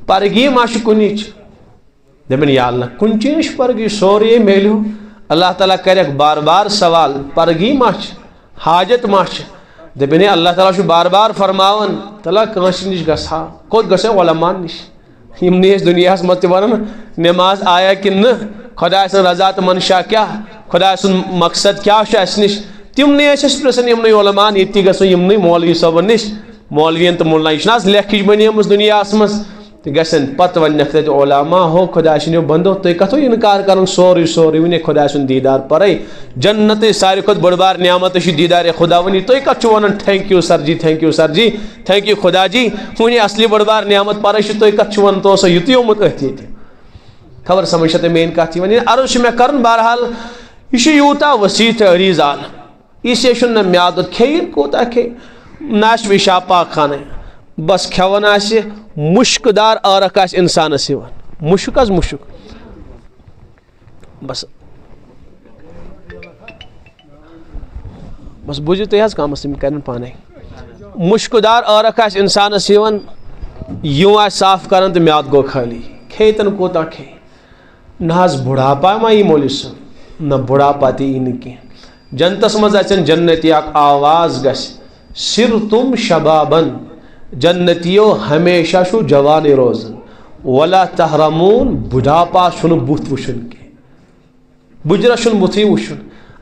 پرگی ما چھُ کُنِچ دپن یا اللہ کُنہِ چیٖزٕچ پرگی سورُے میلیو اللہ تعالیٰ کریکھ بار بار سوال پرگی ما چھِ حاجت ما چھِ دپن ہے اللہ تعالیٰ چھُ بار بار فرماوان تعالیٰ کٲنٛسہِ نِش گژھٕ ہا کوٚت گژھو علماہن نِش یِمنٕے ٲسۍ دُنیاہس منٛز تہِ ونان نٮ۪ماز آیا کِنہٕ نہٕ خۄداے سٕنٛز رضا تہٕ منشا کیٛاہ خۄداے سُنٛد مقصد کیٛاہ چھُ اَسہِ نِش تِمنٕے ٲسۍ أسۍ پرژھان یِمنٕے علماہن ییٚتہِ تہِ گژھو یِمنٕے مولوی صٲبن نِش مولوین تہٕ مُلنا یہِ چھُنہ حظ لیکھٕچ بنیمٕژ دُنیاہس منٛز تہٕ گژھن پتہٕ ونکھ تتہِ علما ہو خۄداے سٕنٛدیو بندو تُہۍ کتھو اِنکار کرُن سورُے سورُے ؤنِو خۄداے سُنٛد دیٖدار پرے جنتٕچ ساروی کھۄتہٕ بٔڑ بار نعمتٕے چھِ دیٖدارِ خۄدا ؤنِو تُہۍ کتھ چھِو ونان thank you sir ji thank you sir ji thank you خۄدا جی ؤنِو اصلی بٔڑ بار نعمت پرے چھِ تُہۍ کتھ چھِو ونان تو اوسا یُتُے آمُت أتھۍ ییٚتہِ خبر سمجھ چھا تۄہہِ میٲنۍ کتھ یِوان یعنی عرض چھُ مےٚ کرُن بہرحال یہِ چھُ یوٗتاہ ؤسیع تہٕ عریٖض عالم یہِ چھُنہٕ نہ میادٕ کھیٚیِن کوٗتاہ کھیٚیہِ نہ آسہِ پیشاب پاک خانے بس کھٮ۪وان آسہِ مُشکہٕ دار ٲرکھ آسہِ انسانس یِوان مُشک حظ مُشک بس بس بوٗزِو تُہۍ حظ کامس تِم کرن پانے مُشکہٕ دار ٲرکھ آسہِ انسانس یِوان یوٗ آسہِ صاف کران تہٕ میادٕ گوٚو خٲلی کھیٚیہِ کوٗتاہ کھیٚیہِ نہ حظ بُڑھاپا ما یی مولوی صٲب نہ بُڑھاپا تہِ یی نہٕ کینٛہہ جنتس منٛز اژن جنتی اکھ آواز گژھِ سر تم شبابن جنتیو ہمیشہ چھُ جوانٕے روزان ولا تحرمون بُڑھاپا چھُنہٕ بُتھ وٕچھُن کینٛہہ بُجرس چھُنہٕ بُتھٕے وٕچھُن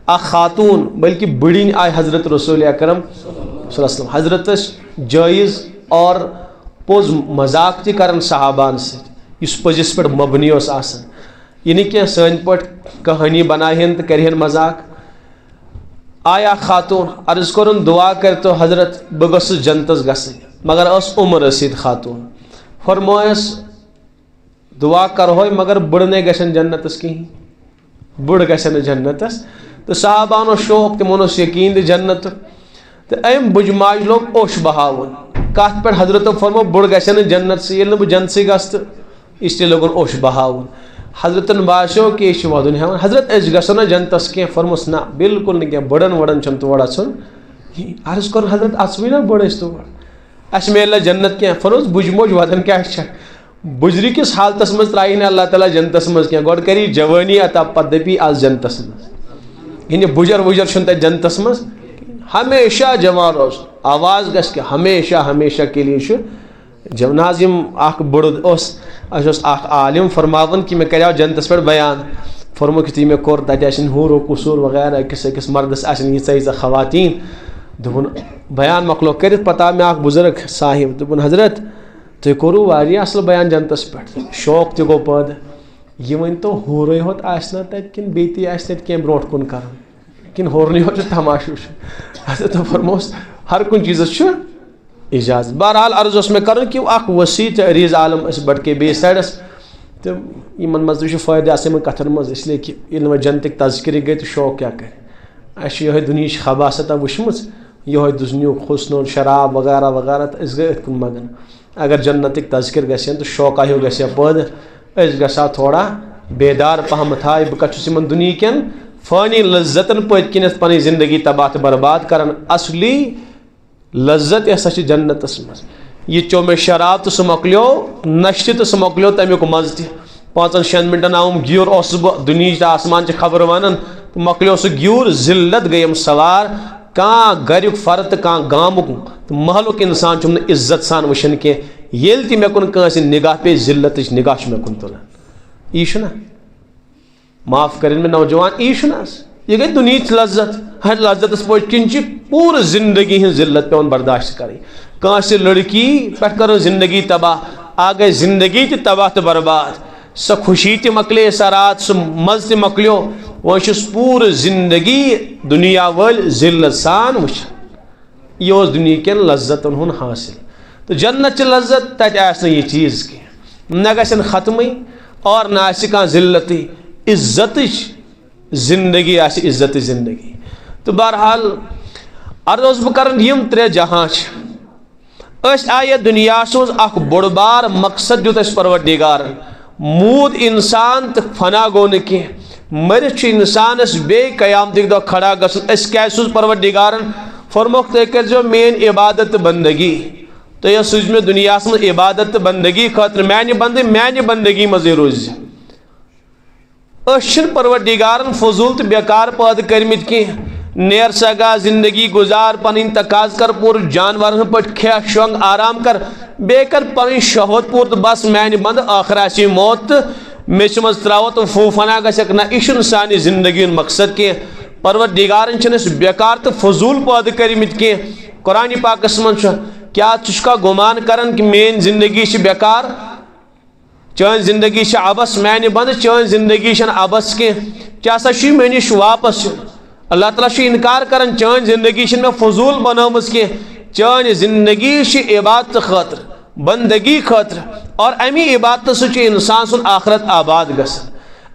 اکھ خاتوٗن بلکہِ بٕڑِنۍ آیہِ حضرت رسول اکرم صلی اللہ علیہ وسلم حضرتس جٲیز اور پوٚز مذاق تہِ کران صحابان سۭتۍ یُس پٔزِس پٮ۪ٹھ مبنی اوس آسان یہِ نہٕ کینٛہہ سٲنۍ پٲٹھۍ کہانی بناوہن تہٕ کرہن مذاق آیا خاتون عرض کرن دعا کرتو حضرت بہٕ گٔژھٕس جنتس گژھٕنۍ مگر ٲس عمر رسید خاتون فرمٲیس دعا کرہوے مگر بٕڑٕ گژھن جنتس کہیٖنۍ بٕڑٕ گژھن نہٕ جنتس تہٕ صحابان اوس شوق تِمن اوس یقیٖن تہِ جنتُک تہٕ أمۍ بٕجہِ ماجہِ لوگ اوٚش بہاوُن کتھ پٮ۪ٹھ حضرتو فرمو بٕڑٕ گژھن نہٕ جنتسٕے ییٚلہِ نہٕ بہٕ جنتسٕے گژھٕ تہٕ اس لیے لوگُن اوٚش بہاوُن حضرتن باسیو کہ یہ ودن ہیوان حضرت أسۍ گژھو نہ جنتس کینٛہہ فرموس نہ بالکل نہٕ کینٛہہ بٕڑن وٕڑن چھُنہٕ تور اژُن عرض کوٚر حضرت اژوٕے نہ بٕڑ أسۍ تور اَسہِ میلہِ نہ جنت کینٛہہ فرموس بٕجہِ موج ودان کیٛاہ چھےٚ بجری کس حالتس مز ترائن اللہ تعالیٰ جنتس مز کی گوڑ کری جوانی عطا پتہ دپی آز جنتس مز یعنی بجر وجر چھن تک جنتس مز ہمیشہ جوان روز آواز گس کہ ہمیشہ ہمیشہ کے لیے جب ناظم اخ بڑ اس اخ عالم فرماون کہ میں کریو جنتس پہ بیان فرمو کہ میں کور تتہ حور و قصور وغیرہ أکس مردس ییژ خواتین دپن بیان مکلو کرت پتہ میں اخ بزرگ صاحب دپن حضرت تُہۍ کوٚروٕ واریاہ اصل بیان جنتس پہ شوق تہ گو پٲدٕ یہ ؤنتو ہورے ہوت آسنا تتہ کن بیٚیہِ تہِ آسہِ تتہِ کینٛہہ برونٛٹھ کُن کرُن کن ہورنٕے ہوت چھُ تماشہٕ وٕچھُن حضرت فرموس ہر کُنہِ چیٖزس چھُ اجازت بہرحال عرض اوس مےٚ کرُن کہ اکھ وسیع تہٕ عریٖض عالم أسۍ بٹکے بیٚیِس سایڈس تہٕ یِمن منٛز تہِ چھُ فٲیدٕ آسان یِمن کتھن منٛز اسلیے کہ ییٚلہِ نہٕ وۄنۍ جنتٕکۍ تذکرٕ گٔے تہٕ شوق کیٛاہ کرِ اَسہِ چھِ یِہوے دُنہِچ خباستہ وٕچھمٕژ یِہوے دُنیُک حُسن شراب وغیرہ وغیرہ تہٕ أسۍ گٔے أتھۍ کُن مگن اگر جنتٕکۍ تذکر گژھن تہٕ شوقہ ہیوٗ گژھِ ہا پٲدٕ أسۍ گژھٕ ہا تھوڑا بیدار پہمتھ ہاے بہٕ کتھ چھُس یِمن دُنہِکٮ۪ن فٲنی لذتن پٔتۍ کِنٮ۪تھ پنٕنۍ زندگی تباہ تہٕ برباد کران اصلی لذت ہسا چھِ جنتس منٛز یہ چو مےٚ شراب تہٕ سُہ مۄکلیو نشہِ تہٕ سُہ مۄکلیو تمیُک مزٕ تہِ 5-6 منٹن آوُم گیوٗر اوسُس بہٕ دُنہِچ تہٕ آسمان چہِ خبرٕ ونان تہٕ مۄکلیو سُہ گیوٗر ذلت گٔیم سوار کانٛہہ گریُک فرد تہٕ کانٛہہ گامُک تہٕ محلُک انسان چھُم نہٕ عزت سان وٕچھان کینٛہہ ییٚلہِ تہِ مےٚ کُن کٲنٛسہِ نگاہ پیٚیہِ ذلتٕچ نگاہ چھُ مےٚ کُن تُلان یی چھُنہ معاف کٔرِنۍ مےٚ نوجوان یی چھُنہ حظ یہ گٔے دُنہِچ لذت ہر لذتس پٔتۍ کِنۍ چھِ پوٗرٕ زندگی ہٕنٛز ذلت پیٚوان برداشت کرٕنۍ کٲنٛسہِ لڑکی پٮ۪ٹھ کٔرٕن زندگی تباہ اکھ گٔے زندگی تہِ تباہ تہٕ برباد سۄ خوشی تہِ مۄکلے سۄ رات سُہ مزٕ تہِ مۄکلیو وۄنۍ چھُس پوٗرٕ زندگی دُنیا وٲلۍ ذلت سان وٕچھان یہ اوس دُنہِکٮ۪ن لذتن ہُنٛد حٲصِل تہٕ جنت چہِ لذت تتہِ آسہِ نہٕ یہِ چیٖز کینٛہہ نہ گژھن ختمٕے اور نہ آسہِ کانٛہہ ذلتٕے عزتٕچ زندگی آسہِ عزتٕچ زندگی تہٕ بہرحال عرض اوسُس بہٕ کران یِم 3 جہاں چھِ أسۍ آیہِ یتھ دُنیاہس منٛز اکھ بوٚڑ بار مقصد دیُت اَسہِ پروردِگارن موٗد انسان تہٕ فنا گوٚو نہٕ کینٛہہ مٔرِتھ چھُ انسانس بیٚیہِ قیامتٕکۍ دۄہ کھڑا گژھُن أسۍ کیازِ سوٗز پروردِگارن فرموکھ تُہۍ کٔرۍزیو میٲنۍ عبادت تہٕ بندگی تُہۍ حظ سوٗزۍ مےٚ دُنیاہس منٛز عبادت تہٕ بندگی خٲطرٕ میانہِ بندگی منٛزٕے روٗزِ أسۍ چھِنہٕ پروردِگارن فضوٗل تہٕ بیکار پٲدٕ کٔرمٕتۍ کینٛہہ نیر سا گا زندگی گزار پنٕنۍ تقاض کر پوٗرٕ جانورن ہٕنٛدۍ پٲٹھۍ کھٮ۪ہ شۄنٛگ آرام کر بیٚیہِ کر پنٕنۍ شہوت پوٗرٕ تہٕ بس میانہِ بنٛدٕ ٲخر آسی موت تہٕ میٚژِ منٛز ترٛاوو تہٕ فوٗفنا گژھکھ نہ یہِ چھُنہٕ سانہِ زندگی ہُنٛد مقصد کینٛہہ پروردِگارن چھِنہٕ أسۍ بیکار تہٕ فضوٗل پٲدٕ کٔرمٕتۍ کینٛہہ قرآنِ پاکس منٛز چھُ کیٛاہ ژٕ چھُکھا گُمان کران کہِ میٲنۍ زندگی چھِ بیکار چٲنۍ زندگی چھِ ابس میانہِ بنٛدٕ چٲنۍ زندگی چھنہٕ ابس کینٛہہ ژےٚ ہسا چھُے مےٚ نِش واپس یُن اللہ تعالیٰ چھُ انکار کران چٲنۍ زندگی چھنہٕ مےٚ فضوٗل بنٲومٕژ کینٛہہ چٲنۍ زندگی چھِ عبادتہٕ خٲطرٕ بندگی خٲطرٕ اور امی عبادتہٕ سۭتۍ چھُ انسان سُنٛد آخرت آباد گژھان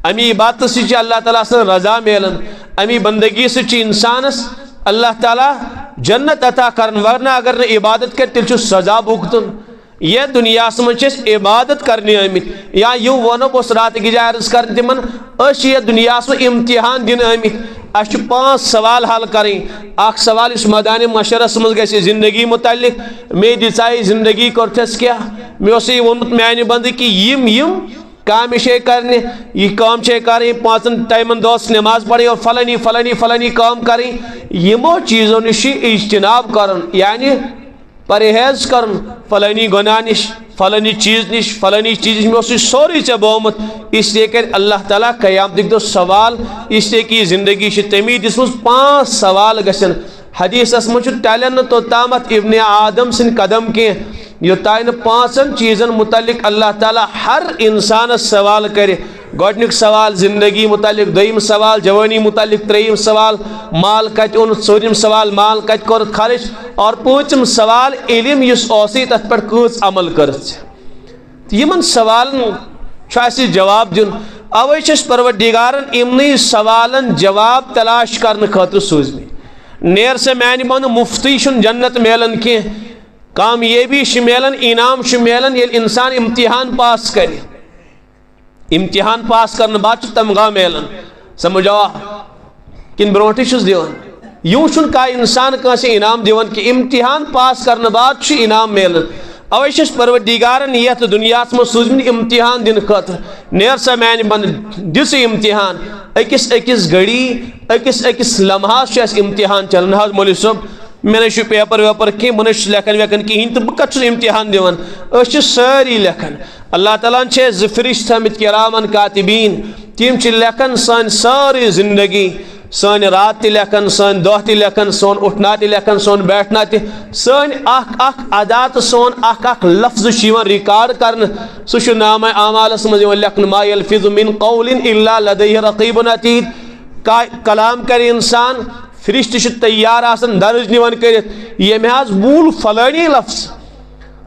امی عبادتہٕ سۭتۍ چھِ اللہ تعالیٰ سٕنٛز رضا میلان امی بندگی سۭتۍ چھُ انسانس اللہ تعالیٰ جنت عطا کران ورنہ اگر نہٕ عبادت کرِ تیٚلہِ چھُ سزا بھُگتُن یتھ دُنیاہس منٛز چھِ أسۍ عبادت کرنہِ آمٕتۍ یا یہِ وَنو بہٕ اوسُس راتہٕ گِجا عرض کران تِمن أسۍ چھِ یتھ دُنیاہس منٛز امتحان دِنہٕ آمٕتۍ اَسہِ چھُ 5 سوال حل کرٕنۍ اکھ سوال یُس مٲدانِ مشرس منٛز گژھِ زندگی متعلق مے دِژایے زندگی کوٚرتھس کیٛاہ مےٚ اوسُے ووٚنمُت میانہِ بنٛدٕ کہِ یِم کامہِ چھے کرنہِ یہِ کٲم چھے کرٕنۍ 5 ٹایمن دۄہس نٮ۪ماز پرٕنۍ اور فلٲنی کٲم کرٕنۍ یِمو چیٖزو نِش چھُ اجتناب کرُن یعنی پرہیز کرُن فلٲنی گۄناہ نِش فلٲنی چیٖز نِش فلٲنی چیٖز مےٚ اوسُے سورُے ژےٚ بومُت اس لیے کرِ اللہ تعالیٰ قیامتٕکۍ دۄہ سوال اس لیے کہ یہِ زندگی چھِ تٔمی دِژمٕژ 5 سوال گژھن حدیثس منٛز چھُ ٹلن نہٕ توٚتامتھ ابنِ آدم سٕنٛدۍ قدم کینٛہہ یوٚتانۍ نہٕ 5 چیٖزن متعلق اللہ تعالیٰ ہر انسانس سوال کرِ گۄڈنیُک سوال زندگی متعلق دوٚیِم سوال جوٲنی متعلق ترٛیٚیِم سوال مال کتہِ اوٚنُتھ ژوٗرِم سوال مال کتہِ کوٚرُتھ خرٕچ اور پوٗنٛژِم سوال علم یُس اوسُے تتھ پٮ۪ٹھ کۭژ عمل کٔرٕتھ ژےٚ یِمن سوالن چھُ اسہِ جواب دیُن اوے چھِ أسۍ پروردِگارن یِمنٕے سوالن جواب تلاش کرنہٕ خٲطرٕ سوٗزمٕتۍ نیر سا میانہِ بنٛدٕ مُفتٕے چھُنہٕ جنت میلان کینٛہہ کامیٲبی چھِ میلان انعام چھُ میلان ییٚلہِ انسان امتحان پاس کرِ امتحان پاس کرنہٕ بعد چھُ تمغہ میلان سمجھ آوا کِنہٕ برونٛٹھٕے چھُس دِوان یوٗں چھُنہٕ کانٛہہ انسان کٲنٛسہِ انعام دِوان کہِ امتحان پاس کرنہٕ بعد چھُ انعام میلان اوے چھس پروردگارن یتھ دنیا من سوزمت امتحان دن خاطر نیر سا میانہ بند دس امتحان اکس گھڑی اکس لمحہ امتحان چلان حض مولوی صاحب میں نے پیپر ویپر کی بہ لیکن ویکن کہین تو بہ کت امتحان دان اس ساری لیکن اللہ تعالیٰ زٕ فرشت تھمت کرامن کاتبین تم لیکن سان ساری زندگی سان رات تہ لیکن سان دہ تہ لیکن سون اٹھنا تہ لیکن سون بیٹھنا تہ سان اخ ادا تو سون اخ لفظ ریکارڈ کرن سہ نامہ اعمالس مز لیکن ما یلفظ من قول الا لدیہ رقیب عتید کلام کر انسان فرشت تیار آسان درج نیوان کرت یہ حض بول فلانی لفظ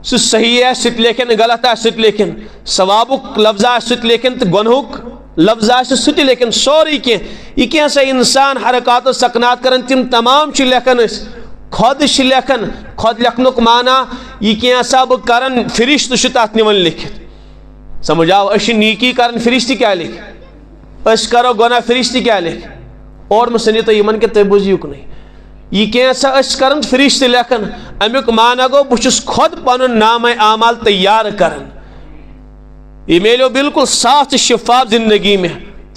سہ صحیح آس سہ لیکن غلط آس سہ لیکن ثوابک لفظ آس سہ لیکن تو گنہک لفظ آس سہ لیکن سوری کی سا انسان حرکات و سکنات کرن تم تمام لیکن خود لیکن خود لیکنک معنی یہ کی سا بہ کرن فرشت تات نیوان لکھت سمجھ آو اس نیکی کرن فرشت کیا لکھ اس کرو گناہ فرشت کیا لکھ اور مسنی تو یمن کے تب بوزیوک نہیں یہ کیسا اس کرن فرشت لیکن امیک معنی گو بچس خود پنن نام اعمال تیار کرن یہ میلیو بالکل صاف شفاف زندگی میں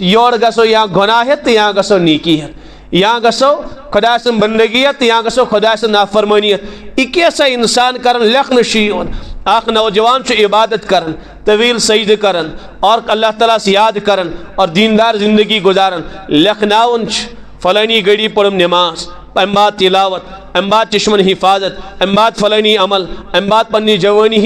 یور گسو یا گناہ تو یا گسو نیکی ہے یا گسو خدا سے بندگیت یا گسو خدا سے نافرمانیت یہ کیسا انسان کرن لکھن شیون اخ نوجوان چھ عبادت کرن طویل سجدہ کرن اور اللہ تعالیٰ سے یاد کرن اور دیندار زندگی گزارن لکھناون فلانی گڑی پڑم نماز ام بعد تلاوت ام بعد چشمن حفاظت ام بعد فلانی عمل ام بعد پنی جوانی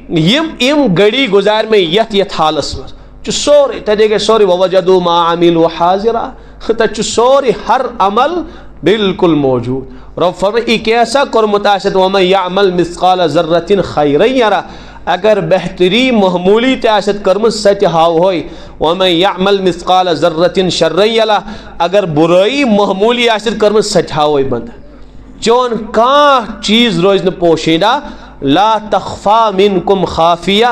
یم گڑی گزار میں یت حالس من سوری تدے گئے سوری ووجدوا ما عملوا حاضرا تچ سوری ہر عمل بالکل موجود رب فرمائے کیسا کرمت آسد ومن یعمل مثقال ذرۃ خیرا یرا اگر بہتری معمولی تے آسد کرمت سہ ہاو ہوئی ومن یعمل مثقال ذرۃ شرا یرا اگر برائی معمولی آسد کرمت سہ ہاو ہوئی بند چون کان چیز روز نہ پوشیدہ لا تخفا منکم خافیہ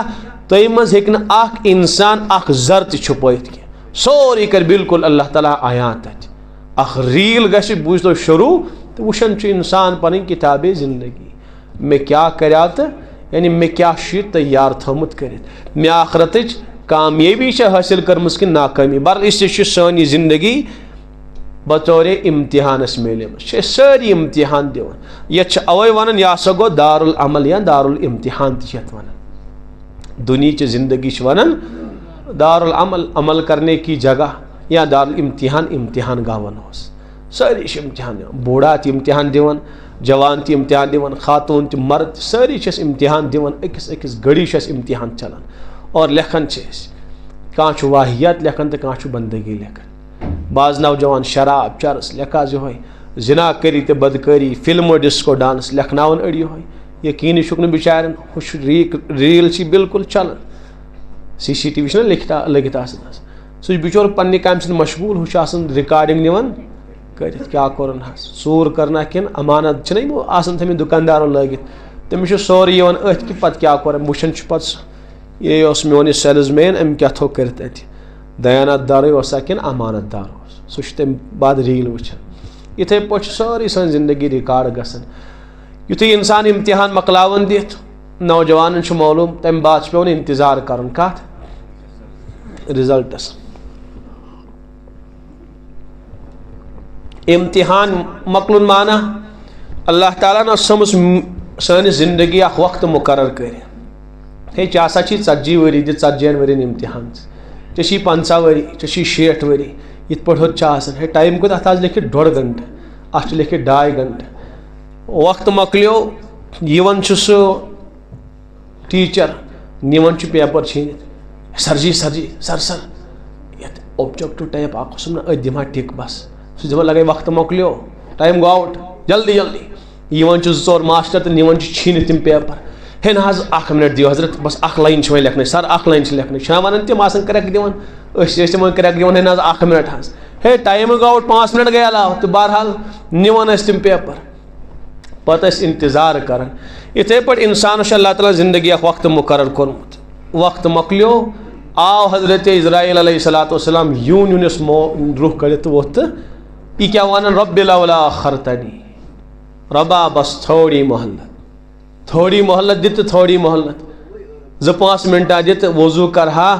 تہ مز ہیکن اخ انسان اخ زر تہ چھپائت کی سوری کر بالکل اللہ تعالیٰ آیات تت اخ ریل گژھِ بوز تو شروع تو وشن انسان پن کتاب زندگی میں کیا کریا تو یعنی میں کیا تیار تھومت کرت میں آخرت کامیابی حاصل کرمس کہ ناکامی بر اس سانی زندگی بطور امتحانس میلے ساری امتحان دان یہ اوے ونان یہ سا گو دار العمل یا دار الامتحان تیت ونان دنیا زندگی ونان دار العمل عمل کرنے کی جگہ یا دار الامتحان امتحان گاہ ونوس ساری امتحان دان بوڑھا تہ امتحان دان جوان تہ امتحان دان خاتون تہ مرد ساری امتحان دان اکس گڑی امتحان چلان اور لکھان کان واحیات لکھان تو کان بندگی لکھان بعض نوجوان شراب چرس لکھا یہ زنا کری تو بدکاری فلم ڈسکو ڈانس لکھناون اڑی یہ یقینی چھ بچارن ہوش ریل چھ بالکل چلان سی سی ٹی وی چھ لکھتا لگت آسان سہ بچور پنہ کامہ سۭتۍ مشغول ہُہ چھُ آسان رِکاڈِنٛگ نِوان کٔرِتھ کیٛاہ کوٚرُن حظ ژوٗر کٔرنا کِنہٕ امانت چھِنہ یِمو آسان تھٲمٕتۍ دُکاندارن لٲگِتھ تٔمِس چھُ سورُے یِوان أتھۍ کہِ پتہٕ کیٛاہ کوٚر وٕچھان چھُ پتہٕ سُہ یے اوس میون یہِ سیلٕز مین أمۍ کیٛاہ تھوٚو کٔرِتھ اَتہِ دیانت دارٕے اوسا کِنہٕ امانت دار اوس سُہ چھُ تمہِ بعد ریٖل وٕچھان یِتھَے پٲٹھۍ چھِ سٲرٕے سٲنۍ زندگی رِکاڈ گژھان یُتھُے اِنسان اِمتحان مۄکلاوان دِتھ نوجوانن چھُ معلوٗم تمہِ بعد چھُ پیٚوان اِنتظار کرُن کتھ رِزلٹس امتحان مۄکلُن مانا اللہ تعالیٰ ہن سمٕژ سٲنِس زندگی اکھ وقت مُقرر کٔرِتھ ہے ژےٚ ہسا چھی 40 ؤری دِ 40 ؤرین امتحان ژےٚ چھی 50 ؤری ژےٚ چھی 60 ؤری یِتھ پٲٹھۍ ہوٚت چھِ آسان ہے ٹایم کوٗتاہ اتھ آز لیکھِتھ 1.5 گنٹہٕ اتھ چھُ لیکھِتھ 2.5 گنٹہٕ وقت مۄکلیو یِوان چھُ سُہ ٹیٖچر نِوان چھُ پیپر چھیٖنِتھ سر جی سر یتھ اوبجیکٹو ٹایپ اکھ اوسُم نا أتھۍ دِمہا ٹِک بس سُہ چھُ دپان لگے وقت مۄکلیو ٹایم گوٚو آوُٹ جلدی جلدی یِوان چھُ 2-4 ماسٹر تہٕ نِوان چھِ چھیٖنِتھ تِم پیپر ہے نہ حظ 1 منٹ دِیِو حضرت بس 1 لایِن چھِ وۄنۍ لیکھنٕچ سر 1 لایِن چھِ لیکھنٕچ چھِنہ ونان تِم آسان کرٛٮ۪کہٕ دِوان أسۍ ٲسۍ تِمن کرٛٮ۪کہٕ دِوان ہے نہ حظ 1 منٹ حظ ہے ٹایم گوٚو آوُٹ 5 منٹ گٔے علاوٕ تہٕ بہرحال نِوان ٲسۍ تِم پیپر پتہٕ ٲسۍ انتظار کران یِتھٕے پٲٹھۍ انسانس چھُ اللہ تعالیٰ زندگی اکھ وقت مُقرر کوٚرمُت وقت مۄکلیو آو حضرت اسرائیل علیہ الصلوۃ والسلام یون یُس روح کٔڑِتھ تہٕ ووٚتھ تہٕ یہِ کیٛاہ ونان رۄبِ لولا اخرتنی رۄبا بس تھوڑی مہلت تھوڑی مہلت دت تھوڑی مہلت 2-5 منٹا دت وضو کرہا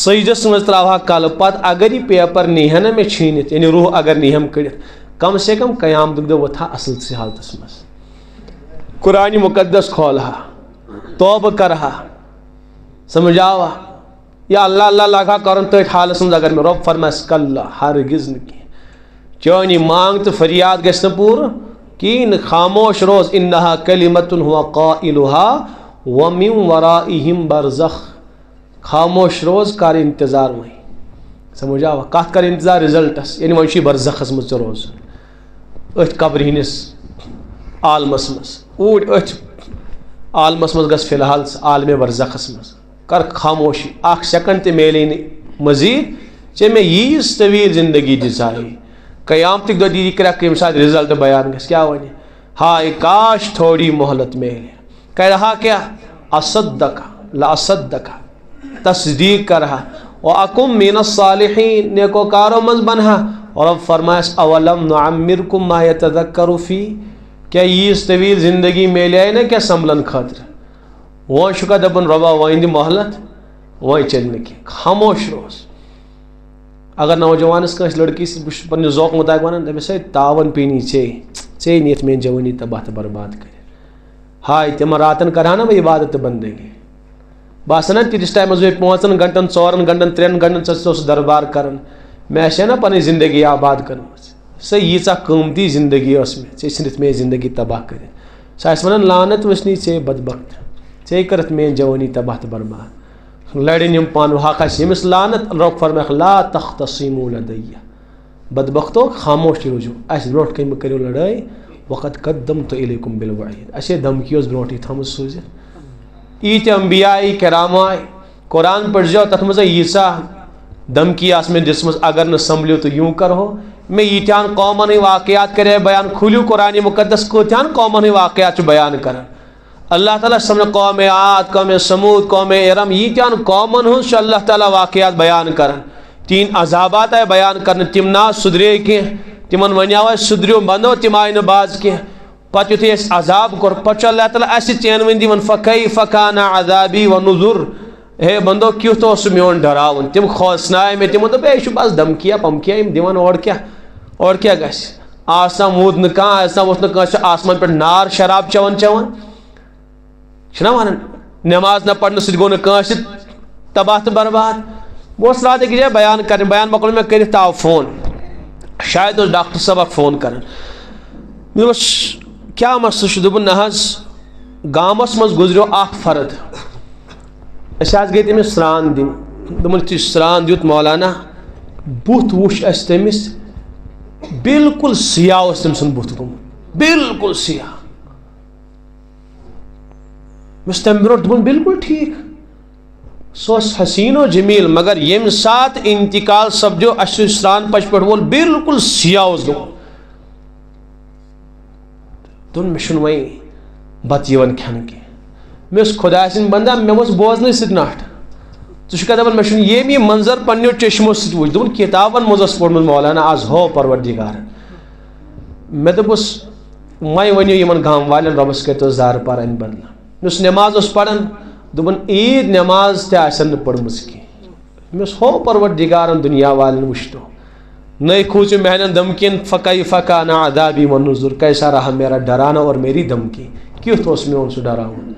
سجدس مز تراوہا کل پت اگر یہ پیپر نیہ نا میں چھینت یعنی روح اگر نیہم کڑت کم سے کم قیام دہ وتھا اصل سی حالتس مز قرآن مقدس کھولہا توبہ کرہا سمجھ آوا یا اللہ اللہ لگا کرن تھی حالس مز اگر میں رب فرمائس کلا ہرگز نہ چونی مانگ تو فریاد گھس پور کین خاموش روز انہا کلمت ہوا قائلها ومن ورائہم برزخ خاموش روز کر انتظار وہیں سمجھ آوا کت کر انتظار رزلٹس یعنی وہی برزخس مز روز ات قبر ہندس عالمس مز اوڑ ات عالمس مز گس فی الحال عالم برزخس مز کر خاموشی 1 سیکنڈ تے میلے مزید چے میں ییس طویل زندگی دزائی قیامتک دہ دی کرا کم سات رزلٹ بیان گھس کیا ون ہائے کاش تھوڑی مہلت میلے کہہ رہا کیا اصدق لاصدق تصدیق کر رہا واکم من الصالحین نیکوکاروں مز بنہا اور اب فرمائس اولم نعمرکم ما یتذکر فی کیا ییس طویل زندگی میلے آئے نا کیا سنبھلن خاطر وہ شکا دبن ربا وائند مہلت وہیں چلنے کی خاموش روز اگر نوجوانس کس لڑکی سے پنہ ذوق مطابق ونان دپس ہے تاون پینی ژے نیت میں جوانی تباہ تو برباد کر ہائے تم راتن کرہا نا وہ عبادت بندگی باسان تیتس ٹائمس بہ 5 گھنٹن 4 گھنٹن 3 گھنٹن ثس دربار کران میں نا پنہ زندگی آباد کرم سہ ییژا قیمتی زندگی اس میں ژے ژھنتھ میں زندگی تباہ کر سہ ونان لعنت وسنی ژے بدبخت ژے کرت میں جوانی تباہ تو برباد لڑن یم پانو حق یمس لعنت رب فرمائے لا تختصموا لدی بدبختو خاموش روزو اس برونٹ کم کرو لڑائی وقت قدمت الیکم بالوعید اسے دھمکی اس برونٹی تھم سوزت ایت انبیاء کرام آئے قرآن پڑھ جاؤ تتھ مز ییژا دھمکی آس میں دسمس اگر نہ سنبھلیو تو یوں کرو میں ییتیان قومن واقعات کرے بیان کھولیو قرآن مقدس کوتیان قومن واقعات بیان کرن اللہ تعالیٰ سمجھ قوم عاد قوم سمود قوم ارم ییتیان قومن ہن اللہ تعالیٰ واقعات بیان کرن 3 عذابات آئے بیان کرن تم نا سدرے کی تمن ونیاو سدریو بندو تم آئی باز کی پتہ یتھے اس عذاب کور پتہ اللہ تعالیٰ اس چینوین دِوان فکیف کان عذابی و نذر ہے بندو کیُتھ اوس میون ڈراون تم کھوژنائے میں تمو دوٚپ ہے بس دھمکیا پمکیا یم دِوان اور کیا گژھِ آسان ووت نہٕ کانٛہہ آسان ووت نہٕ کٲنٛسہِ آسمان پٮ۪ٹھ نار شراب چٮ۪وان چھِنا وَنان نٮ۪ماز نہ پرنہٕ سۭتۍ گوٚو نہٕ کٲنٛسہِ تباہ تہٕ برباد بہٕ اوسُس راتھ أکِس جایہِ بیان کران بیان مۄکلو مےٚ کٔرِتھ آو فون شاید اوس ڈاکٹر صٲب اکھ فون کران مےٚ دوٚپُس کیٛاہ مسلہٕ چھُ دوٚپُن نہ حظ گامس منٛز گُزریو اکھ فرد أسۍ حظ گٔے تٔمِس سرٛان دِنۍ دوٚپُن یُتھُے سرٛان دیُت مولانا بُتھ وُچھ اَسہِ تٔمِس بالکل سیاہ اوس تٔمۍ سُنٛد بُتھ گوٚمُت بالکل سیاہ مےٚ اوس تَمہِ برونٛٹھ دوٚپُن بالکل ٹھیٖک سُہ اوس حسیٖن و جمیٖل مگر ییٚمہِ ساتہٕ انتقال سپدیو اَسہِ سُہ سرٛان پچہِ پٮ۪ٹھ وول بالکل سیاہ اوس گوٚمُت دوٚپُن مےٚ چھُنہٕ وۄنۍ بتہٕ یِوان کھٮ۪نہٕ کینٛہہ مےٚ اوس خۄداے سٕنٛدۍ بندا مےٚ اوس بوزنٕے سۭتۍ نٹھ ژٕ چھُکھا دپان مےٚ چھُنہٕ ییٚمۍ یہِ منظر پنٛنیو چشمو سۭتۍ وٕچھ دوٚپُن کِتابن منٛز اوس پوٚرمُت مولانا آز ہو پروردِگارن مےٚ دوٚپُس وۄنۍ ؤنِو یِمن گام والٮ۪ن رۄبس کٔرۍتو زارٕ پار امہِ بدلہٕ یُس نٮ۪ماز اوس پران دوٚپُن عیٖد نٮ۪ماز تہِ آسن نہٕ پٔرمٕژ کینٛہہ مےٚ اوس ہو پروردِگارن دُنیا والٮ۪ن وٕچھتو نہیں کھوٗژِو میانٮ۪ن دھمکین فکیف کان عذابی و نذر کیسا رہا میرا ڈرانا اور میری دھمکی کیُتھ اوس میون سُہ ڈراوُن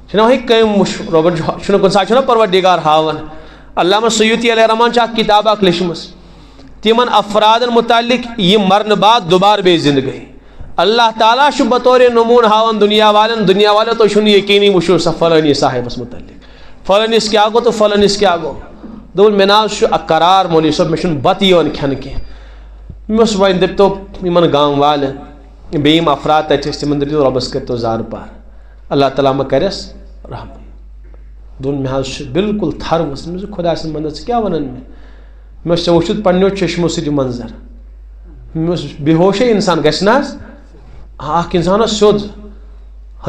چھُنہ وۄنۍ کٔمۍ وٕچھ رۄبن چھُنہ کُنہِ ساتہٕ چھُنہ پروردِگار ہاوان علامہ سیوٗطی علیہ رحمان چھِ اکھ کِتاب اکھ لیچھمٕژ تِمن افرادن متعلق یِم مرنہٕ بعد دوبارٕ بیٚیہِ زندٕ گٔے اللہ تعالیٰ چھُ بطور نموٗن ہاوان دُنیا والیو تُہۍ چھُنہٕ یقیٖنی وٕچھو سا فلٲنی صاحبس متعلق فلٲنِس کیٛاہ گوٚو تہٕ فلٲنِس کیٛاہ گوٚو دوٚپُن مےٚ نہ حظ چھُ قرار مولوی صٲب مےٚ چھُنہٕ بتہٕ یِوان کھٮ۪نہٕ کینٛہہ مےٚ اوس وۄنۍ دٔپتو یِمن گام والٮ۪ن بیٚیہِ یِم افراد تتہِ ٲسۍ تِمن دٔپتو رۄبس کٔرۍتو زارٕ پار اللہ تعالیٰ ما کرٮ۪س رحم دوٚپُن مےٚ حظ چھُ بالکل تھر ؤژھ مےٚ خۄدا سٕنٛدۍ بندا ژٕ کیٛاہ ونان مےٚ اوس ژےٚ وٕچھُتھ پنٛنیو چشمو سۭتۍ یہِ منظر مےٚ اوس بے ہوشے انسان گژھِ نہ حظ اکھ انسان اوس سیوٚد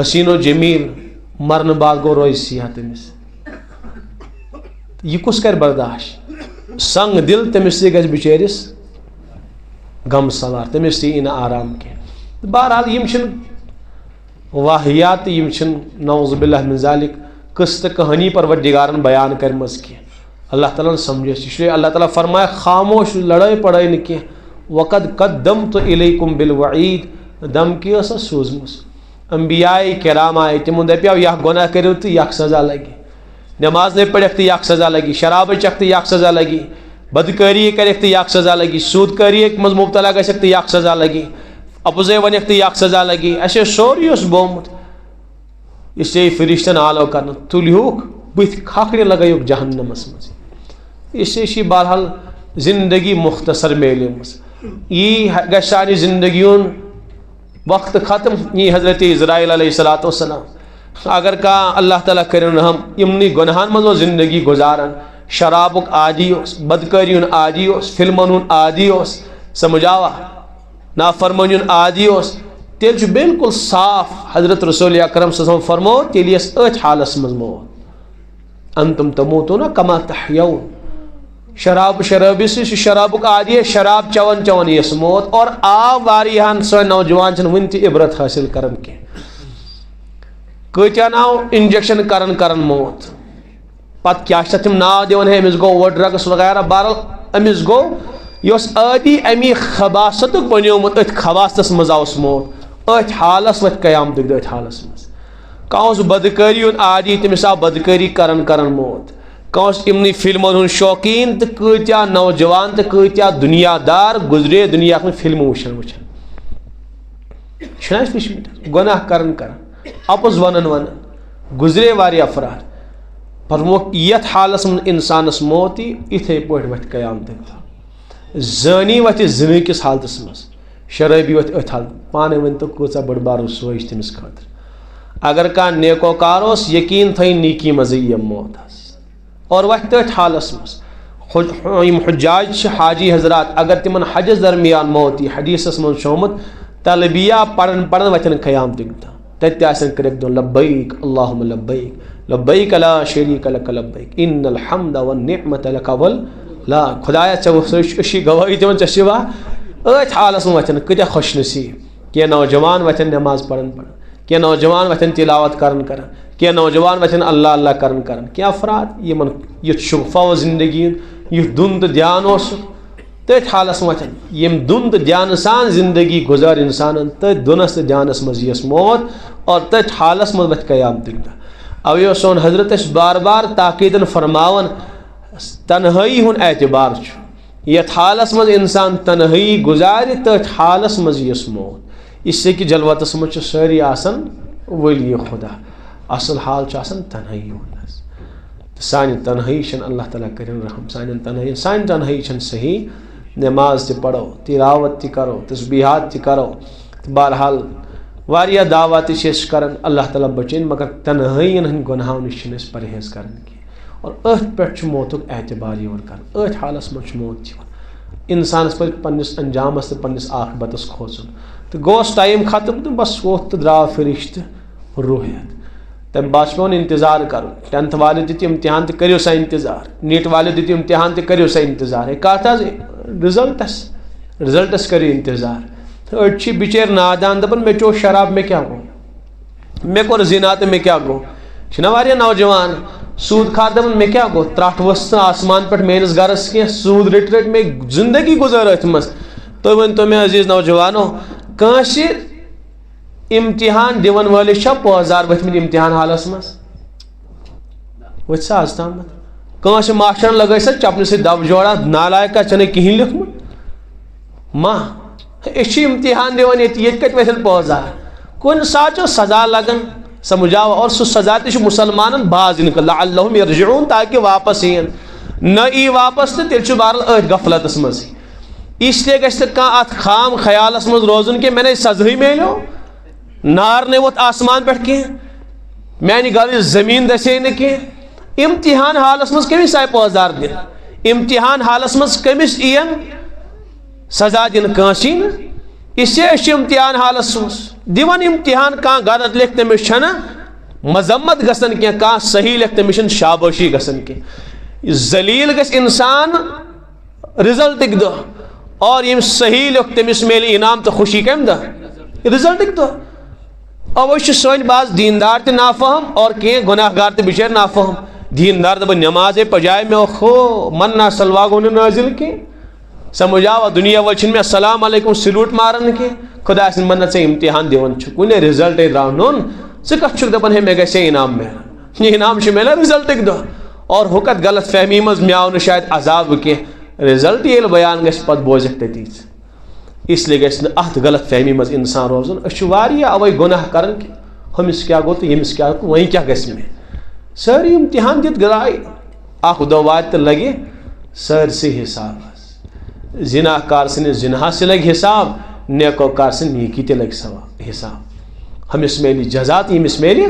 حسیٖن و جمیٖل مرنہٕ بعد گوٚو روزِ سیاہ تٔمِس یہِ کُس کرِ برداشت سنگ دل تٔمِس تہِ گژھِ بِچٲرِس غم سوار تٔمِس تہِ یی نہٕ آرام کینٛہہ بہرحال یِم چھِنہٕ واحیات یم چھن نعوذ باللہ من ذالک قصہ کہانی پروردگارن بیان کرمز کی اللہ تعالیٰ سمجھے اس لیے اللہ تعالیٰ فرمائے خاموش لڑائی پڑائی نہ کی وقد قدمت الیکم بالوعید دھمکی ٲس سوزمٕژ انبیاء کرام آئے تمو دپیو یہ گناہ کرو تو یہ سزا لگی نماز نہیں پڑھک تو یہ سزا لگی شراب چکھ تو یہ سزا لگی بدکاری کرک تو یہ سزا لگی سود کاری مز مبتلا گژھک تو یہ سزا لگی اپوزے ونک تو یہ سزا لگی اسے سوری اس بومت اس لیے فرشتن آلو کرنا تلیوک بت کھاکڑے لگائیوک جہنمس مز اس سے بہرحال زندگی مختصر میلمس یہ گھانہ زندگیون وقت ختم یہ حضرت اسرائیل علیہ الصلوۃ والسلام اگر کا اللہ تعالیٰ کرن ہم یمنی گناہن مز زندگی گزارن شرابک عادی اس بدکاری عادی اس فلمن عادی اس سمجھاوا نافرمانی عادی اس تیل بالکل صاف حضرت رسول اکرم صلی اللہ علیہ وسلم فرمو تیل یس ات حالس مز موت انتم تموتون کما تحیون شراب شرابی سے شرابک عادی ہے شراب چون چون یس موت اور واریاہن سو نوجوان چھن ون تہ عبرت حاصل کرن کی کتیا ناو انجیکشن کرن موت پتہ کیا تم ناو دِوان ہے امس گو وہ ڈرگس وغیرہ بہرحال امس گو یس عادی امی خباست بنیومت ات خباستس مز آوس موت ات حالس وت قیامت ات حالس مز کانس بدکاری عادی تمس آو بدکاری کرن موت کانس امنی فلمن ہن شوقین تو کتیا نوجوان تو کتیا دنیا دار گزرے دنیا میں فلم وچھن گناہ کرن اپز ونن گزرے واری افراد پر یت حالس من انسانس موتی اتھے پہ وت قیامت زانی وت زنی کس حالتس مز شرابی وت ات حالت پانے ون تو کۭژاہ بٔڑ بار سوچ تمس خاطر اگر کانٛہہ نیکوکار اوس یقین تھٲیِن نیکی منٛزٕے یہِ موت اور وتھ تٔتھۍ حالس منٛز یِم حجاج چھِ حاجی حضرات اگر تمن حجس درمیان موت یی حدیثس منٛز چھُ آمُت تلبیہ پڑھن وتھن قیامتٕکۍ دۄہ تتہِ تہِ آسن کٔرِکھ دۄن لبیک اللہم لبیک لبیک لا شریک لک لبیک ان الحمد والنعمت لک لا خدایا ژےٚ أشی گوٲہی دِوان ژےٚ چھِ وا أتھۍ حالس منٛز وتھن کۭتیاہ خوش نصیٖب کینٛہہ نوجوان وتھن نماز پڑھن کینٛہہ نوجوان وتھن تلاوت کرن کینٛہہ نوجوان وتھن اللہ اللہ کرن کینٛہہ افراد یمن یُتھ شغفہ اوس زندگی یُتھ دُن تہٕ دیان اوسُکھ تٔتھۍ حالس منٛز وتھن یم دُن تہٕ دیانہٕ سان زندگی گُزار انسانن تٔتھۍ دُنس تہٕ دیانس منٛز یِیَس موت اور تٔتھۍ حالس منٛز وتھِ قیامتٕکۍ دۄہ اوے اوس سون حضرت اَسہِ بار بار تاکیٖدن فرماوان تنہٲیی ہُنٛد اعتبار چھُ یتھ حالس منٛز انسان تنہٲیی گُزارِ تٔتھۍ حالس منٛز یِیَس موت اس سے کہ جلوتس منٛز چھِ سٲری آسان ولی خدا اصل حال چھُ آسان تنہٲیی ہُنٛد حظ تہٕ سانہِ تنہٲیی چھنہٕ اللہ تعالیٰ کٔرِنۍ رحم سانہِ تنہٲیی چھنہٕ صحیح نماز تہِ پرو تلاوت تہِ کرو تسبیحات تہِ کرو تہٕ بہرحال واریاہ دعوت تہِ چھِ أسۍ کران اللہ تعالیٰ بچٲیِن مگر تنہٲیین ہٕنٛدۍ گۄنہو نِش چھِنہٕ أسۍ پرہیز کران کینٛہہ اور أتھۍ پٮ۪ٹھ چھُ موتُک اعتبار یِوان کرنہٕ أتھۍ حالس منٛز چھُ موت یِوان انسانس پزِ پننس انجامس تہٕ پننس عاقبتس کھوژُن تہٕ گوس ٹایم ختم تہٕ بس ووٚتھ تہٕ درٛاو فرشتہٕ روح ہٮ۪تھ تمہِ بعد چھُ پیٚوان انتظار کرُن 10th والے دِتۍ امتحان تہٕ کٔرِو سا انتظار نیٹ والے دِتۍ امتحان تہٕ کٔرِو سا انتظار ہے کتھ حظ رِزلٹس کٔرِو انتظار تہٕ أڑۍ چھِ بِچٲرۍ نادان دپان مےٚ چیوٚو شراب مےٚ کیٛاہ گوٚو مےٚ کوٚر زِنا تہٕ مےٚ کیٛاہ گوٚو چھِنہ واریاہ نوجوان سوٗد کھار دپان مےٚ کیٛاہ گوٚو ترٛٹھ ؤژھ نہٕ آسمان پٮ۪ٹھ میٲنِس گرس کینٛہہ سوٗد رٔٹۍ مےٚ زندگی گُزٲر أتھۍ منٛز تُہۍ ؤنۍتو مےٚ عزیٖز نوجوانو کٲنٛسہِ امتحان دِوان وٲلِس چھا پٲزار ؤتھمٕتۍ امتحان حالس منٛز ؤتھۍ سا آز تامتھ کٲنٛسہِ ماسٹرن لگٲے سا چپنہِ سۭتۍ دب جوڑا نالایکا ژےٚ نَے کِہینۍ لیوٚکھمُت ما أسۍ چھِ امتحان دِوان ییٚتہِ کتہِ ؤتھن پٲزار کُنہِ ساتہٕ چھُ سزا لگان سمجھاو اور سُہ سزا تہِ چھُ مُسلمانن باز یِنہٕ لعلہم یرجعون تاکہِ واپس یِن نہ ای واپس تہٕ تیٚلہِ چھُ بہرحال أتھۍ غفلتس منٛزٕے اس لیے گژھِ نہٕ کانٛہہ اتھ خام خیالس منٛز روزُن کہِ مےٚ نے سزہٕے میلیو نار نے ووت آسمان پٮ۪ٹھ کینٛہہ میانہِ گرٕچ زٔمیٖن دسے نہٕ کینٛہہ امتحان حالس منٛز کٔمِس آیہِ پٲزار دِنہٕ امتحان حالس منٛز کٔمِس یِین سزا دِنہٕ کٲنٛسی نہٕ اس لیے أسۍ چھِ امتحان حالس منٛز دِوان امتحان کانٛہہ غلط لیکھِ تٔمِس چھنہٕ مذمت گژھان کینٛہہ کانٛہہ صحیح لیکھِ تٔمِس چھنہٕ شابٲشی گژھان کینٛہہ ذلیٖل گژھِ انسان رِزلٹٕکۍ دۄہ اور ییٚمۍ صحیح لیوٚکھ تٔمِس میلہِ انعام تہٕ خوشی کمہِ دۄہ رِزلٹٕکۍ دۄہ اوے سن باز دیندار تہ نافہم اور کہیں گناہ گار تہ بچار نافہم. دیندار دب نماز پجائے میں خو من سلوا گو نازل کی سمجھ آو دنیا ول میں السلام علیکم سلوٹ مارن کی خدا سن من ے امتحان دون کن رزلٹ درو نون ثہ کت دپان ہے مے گھے انعام ملن یہ انعام ملے رزلٹک دہ اور ہکت غلط فہمی مز مے آو شاید عذاب کی رزلٹ یل بیان گھس پتہ بوزک تتیچ اس لیے گھس ات غلط فہمی مز انسان روزن اوے گناہ کرن کہ ہمس کیا گو تو یمس کیا گو وہیں کیا گھس میں ساری امتحان دت گرائی اخ دہ وات تو لگے سرسی حساب زنا کار سن زنا سے لگ حساب نیکو کار سن نیکی تہ لگ حساب ہمس میلی جزا تو یمس میلی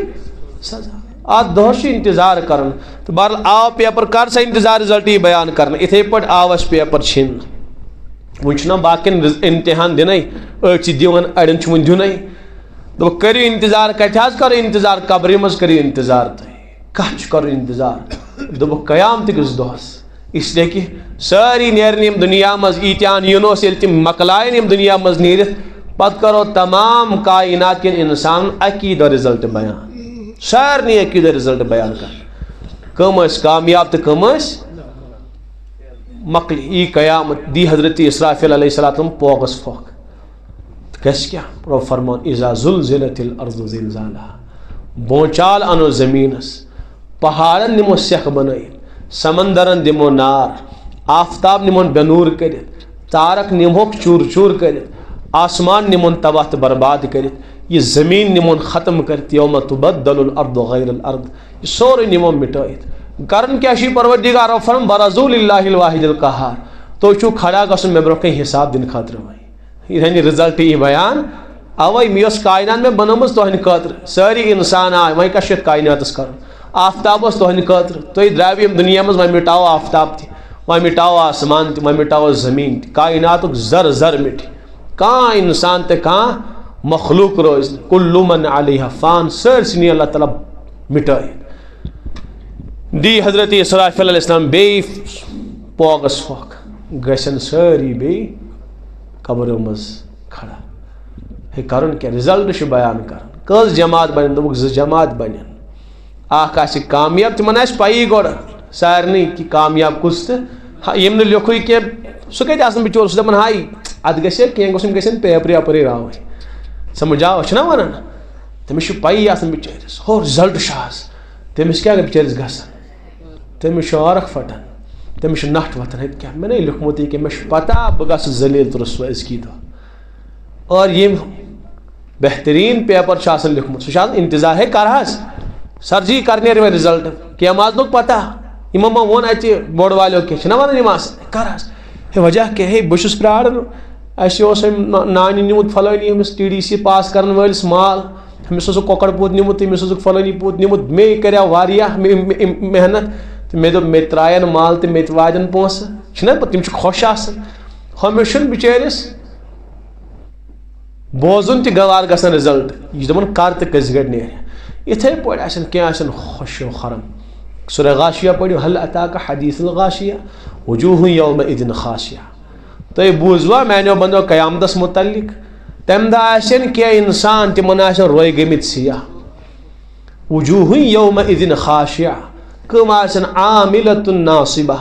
سزا ات دہس انتظار کرن تو بہرحال آو پیپر کر سا انتظار رزلٹ یہ بیان کرنا اتھے پٹ آوس پیپر چھن ونچنا باقین امتحان دن اڑ دون اڑن ون دن دپ کرو انتظار کت کرو انتظار قبر مز کرو انتظار تھی کت کرو انتظار دپ قیامت کس دہس اس لیے کہ ساری نیرن دنیا مز ایتیان یونس یل تم مکلائن یم دنیا مز نیرت پتہ کرو تمام کائنات کن انسان اکی دہ رزلٹ بیان سارنی اکی دہ رزلٹ بیان کر کم کامیاب تو کم مکل ای قیامت دی حضرت اسرافیل علیہ السلام پوغس پھوک گھس کیا رو فرمان اذا زلزلت الارض زلزالها بونچال انو زمینس پہاڑن نمو سیخ بنائی سمندرن دمو نار آفتاب نمون بنور کرت تارک نموک چور چور کرت آسمان نمون تباہ برباد کرت یہ زمین نمون ختم کرت یوم تبدل الارض غیر الارض یہ سورے نمون مٹائت کرن کیا شی پروردگار فرم برزو للہ الواحد القہار تو چھو کھڑا گسن میں برکہ حساب دن خاطر وئی یعنی رزلٹ یہ بیان اوے میس کائنات میں بنمس تہن خاطر ساری انسان آئے وہیں کشت کائناتس کرن آفتاب اس تہن خاطر تھی درائیو یم دنیا مز وہیں مٹاو آفتاب تھی وہیں مٹاو آسمان تھی وہیں مٹاو زمین تھی کائناتک زر زر مٹی کان انسان تے کان مخلوق روز کل من علیہ فان سرسنی اللہ تعالیٰ مٹائے دی حضرت اسرافیل علیہ السلام بی پوغس پھوک گھن ساری بی قبروں مز کھڑا ہے کرن کیا رزلٹ بیان کرن کس جماعت بنن دبک ز جماعت بنن اخ آس کامیاب تمن آس پی گوڑ سارنی کہ کامیاب کس تو یم لکھو کی سہ کتہ آسن بچور سہ دپان ہائی ات گھے کی گوسم گھن پیپر یپری راو سمجھ آو نا ونان تمس پی آسان بچارس ہو رزلٹ شاز تمس کیا بچارس گھان تمس عرق پھٹان تمس نٹ وتھان کیا میں نے لکھمت یہ کہ مے پتہ بہ گھس ذلیل تو رسوا ازکی دہ اور یم بہترین پیپر آسان لکھمت سہ انتظار ہے کرہس سر جی کر نیرِ وۄنۍ رزلٹ کینٛہہ ماز لوٚگ پتہ یِمو ما ووٚن اَتہِ بوٚڑ والیو کینٛہہ چھِنہ وَنان یِم آسان کرہس ہے وجہ کیٛاہ ہے بہٕ چھُس پیاران اَسہِ اوس أمۍ نانہِ نیوٗمُت فلٲنی أمِس TDC پاس کرن وٲلِس مال أمِس اوسُکھ کۄکر پوٗت نیوٗمُت أمِس اوسُکھ فلٲنی پوٗت نیوٗمُت مے کریو واریاہ محنت تہٕ مےٚ دوٚپ مےٚ تہِ ترٛایَن مال تہٕ مےٚ تہِ واتن پونٛسہٕ چھِنہ پتہٕ تِم چھِ خۄش آسان ہُمِس چھُنہٕ بِچٲرِس بوزُن تہِ گوار گژھان رِزلٹ یہِ چھُ دپان کر تہٕ کٔژِ گرِ نیرِ یِتھے پٲٹھۍ آسن کینٛہہ آسن خوش و خرم سورہ غاشیہ پٔرِو هل اتاک حدیث الغاشیہ وجوہ یومئذ خاشیہ تُہۍ بوٗزوا میانیو بندو قیامتس متعلق تمہِ دۄہ آسن کینٛہہ انسان تِمن آسن روے گٔمٕتۍ سیاہ وجوہ یومئذ خاشیہ کٕم آسن عاملۃ ناصبہ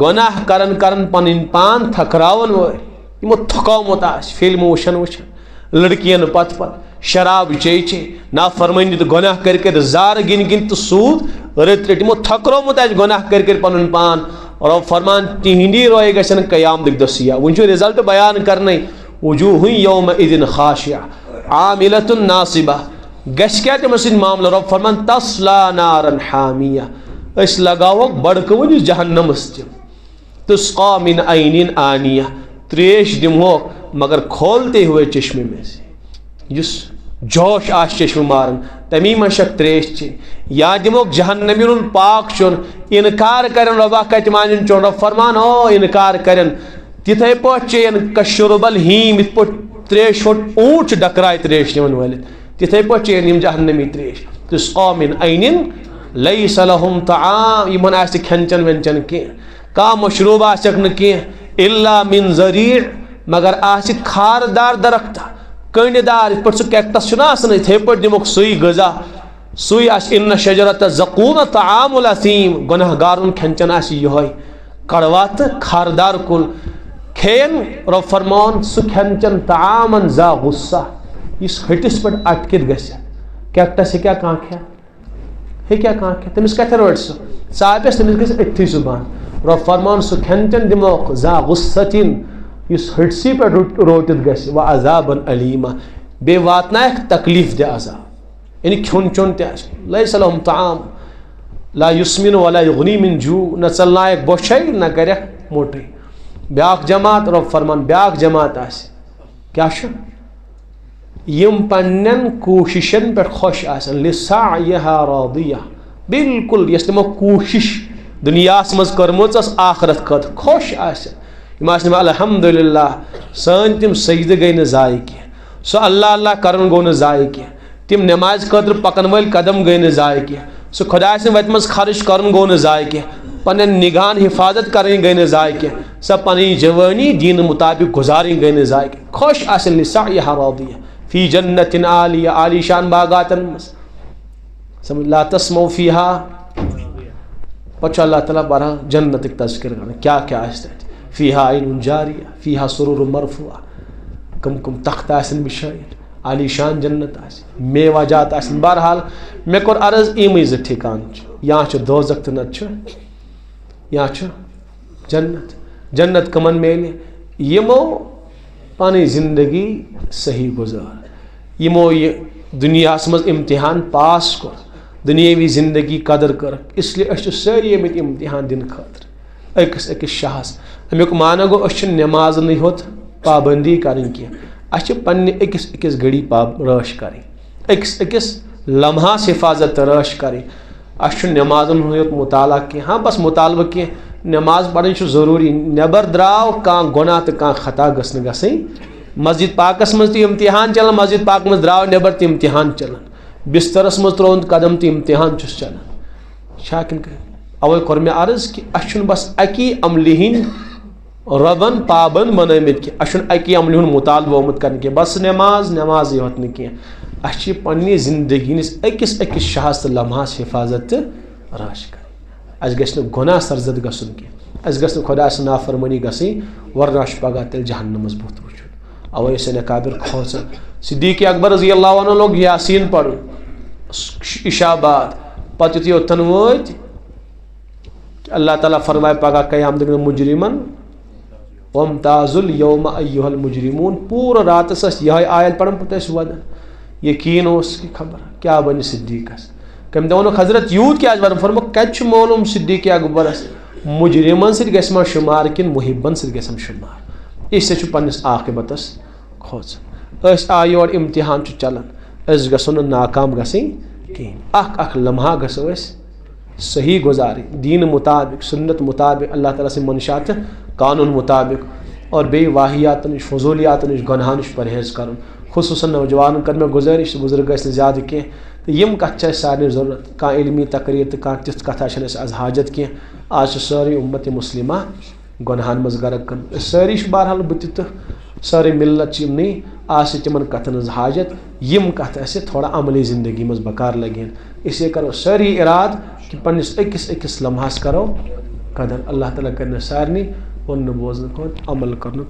گۄناہ کرن کرن پنٕنۍ پان تھکراون وٲلۍ یِمو تھکومُت آسہِ فلمہٕ وٕچھن وٕچھن لڑکین پتہٕ پتہٕ شراب چے چے نافرمٲنی تہٕ گۄناہ کٔرۍ کٔرۍ زار گِنٛدۍ گِنٛدۍ تہٕ سوٗد رٔٹۍ رٔٹۍ یِمو تھکرومُت آسہِ گۄناہ کٔرۍ کٔرۍ پنُن پان رۄب فرمان تِہنٛدی روے گژھن قیامتٕکۍ دۄہ سیاہ وۄنۍ چھُ رِزلٹ بیان کرنے وجوہ یومئذ خاشیہ عاملۃ ناصبہ گژھِ کیٛاہ تِمن سۭتۍ معاملہٕ رۄب فرمان تصلا نارن حامیہ أسۍ لگاوہوکھ بڑکوٕنِس جہنمس تہِ تسقا من عین آنیہ تریش دِمہوکھ مگر کھولتے ہوئے چشمے میں سے یس جوش آس چشمہ مارن تمی منشک تریش چھ یا دموک جہنمین پاک چون انکار کرن ربا کت مانن چون رب فرمان او انکار کرن تتھے پٲٹھۍ چین کشرب الہیم ات پٲٹھۍ تریش ہوٹ اونٹ ڈکرائے تریش نِوان وٲلِتھ تتھے پٲٹھۍ چین یم جہنمی تریش تسقا من عین لیس لهم طعام یمن آسہِ کھٮ۪ن چٮ۪ن وٮ۪ن چٮ۪ن کینٛہہ کانٛہہ مشروب آسٮ۪کھ نہٕ کینٛہہ الا من ذریع مگر آسہِ کھاردار درختہ کنڈ دار یتھ پٲٹھۍ سُہ کیکٹس چھُنہ آسان یِتھے پٲٹھۍ دِموکھ سُے غذا سُے آسہِ اِنَّ شجرۃ الزقوم طعام الاثیم گۄناہ گارُن کھٮ۪ن چٮ۪ن آسہِ یِہوے کڑوا تہٕ کھاردار کُل کھیٚیَن رۄب فرماوان سُہ کھٮ۪ن چٮ۪ن طعامن ذا غصہ یُس ۂٹِس پٮ۪ٹھ اٹکِتھ گژھِ کیکٹس ہیٚکیٛاہ کانٛہہ کھٮ۪تھ ہیٚکیٛاہ کانٛہہ کھٮ۪تھ تٔمِس کتھٮ۪ن رٔٹۍ سُہ ژاپٮ۪س تٔمِس گژھِ أتھی سُہ بنٛد رۄب فرماوان سُہ کھٮ۪ن چٮ۪ن دِموکھ ذا غصتِن یُس ۂٹسٕے پٮ۪ٹھ روٹِتھ گژھِ وعذابًا علیٖما بیٚیہِ واتنایکھ تکلیٖف دِ عذاب یعنی کھیوٚن چیوٚن تہِ آسہِ لیس لہم طعام لا یُسمِن ولا یغنی من جوع نہ ژلنایکھ بۄچھے نہ کَرٮ۪کھ موٹٕے بیٛاکھ جماعت رۄب فرمان بیٛاکھ جماعت آسہِ کیٛاہ چھُ یِم پننٮ۪ن کوٗشِشن پٮ۪ٹھ خۄش آسن لِسعیہا راضیہ بالکل یۄس تِمو کوٗشِش دُنیاہس منٛز کٔرمٕژ ٲس آخرت خٲطرٕ خۄش آسن یِم آسن دپان الحمدُاللہ سٲنۍ تِم سجدٕ گٔے نہٕ ضایہِ کینٛہہ سُہ اللہ اللہ کرُن گوٚو نہٕ ضایہِ کینٛہہ تِم نٮ۪مازِ خٲطرٕ پکن وٲلۍ قدم گٔے نہٕ ضایہِ کینٛہہ سُہ خۄداے سٕنٛدِ وتہِ منٛز خرٕچ کرُن گوٚو نہٕ ضایہِ کینٛہہ پننٮ۪ن نگاہن حفاظت کرٕنۍ گٔے نہٕ ضایہِ کینٛہہ سۄ پنٕنۍ جوٲنی دیٖنہٕ مُطابق گُزارٕنۍ گٔے نہٕ ضایہِ کینٛہہ خۄش آسن لِسعیہا راضیہ فی جنت عالیہ عالی شان باغاتن منٛز سمجھ لا تسمعوا فیہا پتہٕ چھُ اللہ تعالیٰ بہرحال جنتٕکۍ تذکرٕ کران کیٛاہ کیٛاہ آسہِ تتہِ فیہا عین جاریہ فیہا سرور مرفوعہ کم کم تختہٕ آسن بچھٲیِتھ عالی شان جنت آسہِ میوہ جات آسن بہرحال مےٚ کوٚر عرض یِمٕے زٕ ٹھِکانہٕ چھِ یا چھُ دوزخ تہٕ نتہٕ چھُ یا چھُ جنت جنت کٕمن میلہِ یِمو پنٕنۍ زندگی صحیح گُزار یِمو یہِ دُنیاہس منٛز امتحان پاس کوٚر دُنیٲوی زندگی قدر کٔرٕکھ اسلیے أسۍ چھِ سٲری آمٕتۍ امتحان دِنہٕ خٲطرٕ أکِس أکِس شاہس امیُک معنی گوٚو أسۍ چھِنہٕ نٮ۪مازنٕے ہوت پابندی کرٕنۍ کینٛہہ اَسہِ چھِ پننہِ أکِس أکِس گھڑی رٲچھ کرٕنۍ أکِس أکِس لمحس حفاظت تہٕ رٲچھ کرٕنۍ اَسہِ چھُنہٕ نٮ۪مازن ہُنٛد یوت مُطالعہ کینٛہہ ہاں بس مُطالبہٕ کینٛہہ نٮ۪ماز پرٕنۍ چھُ ضروٗری نٮ۪بر درٛاو کانٛہہ گۄناہ تہٕ کانٛہہ خطا گٔژھ نہٕ گژھٕنۍ مسجد پاکس منٛز تہِ امتحان چلان مسجد پاک منٛز درٛاو نٮ۪بر تہِ امتحان چلان بسترس منٛز ترٛووُن قدم تہِ امتحان چھُس چلان چھا کِنہٕ اوے کوٚر مےٚ عرض کہِ اَسہِ چھُنہٕ بس اکی عملہِ ہِنٛدۍ رۄبن پابنٛد بنٲومٕتۍ کینٛہہ اَسہِ چھُنہٕ اکی عملہِ ہُنٛد مُطالبہٕ آمُت کرنہٕ کینٛہہ بس نٮ۪مازٕے ہوت نہٕ کینٛہہ اَسہِ چھِ پننہِ زندگی ہِنٛدِس أکِس أکِس شاہس تہٕ لمحس حفاظت تہٕ رٲچھ کرٕنۍ اَسہِ گژھِ نہٕ گۄناہ سرزد گژھُن کینٛہہ اَسہِ گژھِ نہٕ خۄدا سٕنٛز نافرمٲنی گژھٕنۍ ورنہ چھُ پگاہ تیٚلہِ جہنمس بُتھ وٕچھُن اوے ٲسۍ اکابر کھوژان صدیق اکبر رضی اللہ عنہ لوگ یاسیٖن پرُن عشاء بعد پتہٕ یُتھُے اوٚتن وٲتۍ اللہ تعالیٰ فرمایہِ پگاہ قیامتٕکۍ دۄہ مُجرِمن وامتازُ الیوم ایُّہا المجرموٗن پوٗرٕ راتس ٲسۍ یِہے آیت پران پتہٕ ٲسۍ ودان یقیٖن اوس کہِ خبر کیٛاہ بنہِ صدیٖقس کٔمۍ دۄہ ووٚنُکھ حضرت یوٗت کیٛازِ وران فرمووُکھ کتہِ چھُ معلوٗم صدیق اکبرس مجرمن سۭتۍ گژھِ ما شُمار کِنہٕ محبن سۭتۍ گژھٮ۪م شُمار أسۍ چھُ پننِس عاقبتس کھوژان أسۍ آے یور امتحان چھُ چلان أسۍ گژھو نہٕ ناکام گژھٕنۍ کِہیٖنۍ اکھ لمحہ گژھو أسۍ صحیح گُزارٕنۍ دیٖنہٕ مُطابق سُنت مُطابق اللہ تعالیٰ سٕنٛدۍ منشا تہٕ قانوٗن مُطابق اور بیٚیہِ واحیاتن نِش فضوٗلیاتن نِش گۄنہو نِش پرہیز کرُن خصوٗصن نوجوانن کٔر مےٚ گُزٲرِش بُزرگ ٲسۍ نہٕ زیادٕ کینٛہہ تہٕ یِم کتھٕ چھِ اَسہِ سارنٕے ضروٗرت کانٛہہ علمی تقریٖر تہٕ کانٛہہ تِژھ کتھا چھنہٕ اَسہِ آز حاجت کینٛہہ آز چھِ سٲرٕے اُمت مُسلمہ گۄنہن منٛز غرق کٔرمٕژ أسۍ سٲری چھِ بہرحال بہٕ تہِ تہٕ سٲرٕے مِلت چھِ یِمنٕے آز چھِ تِمن کتھن ہٕنٛز حاجت یِم کتھٕ اَسہِ تھوڑا عملی زندگی منٛز بکار لگن اسلیے کرو سٲری ارادٕ کہِ پننِس أکِس لمحس کرو قدر اللہ تعالیٰ کرِ نہٕ سارنٕے ووٚننہٕ بوزنہٕ کھۄتہٕ عمل کرنُک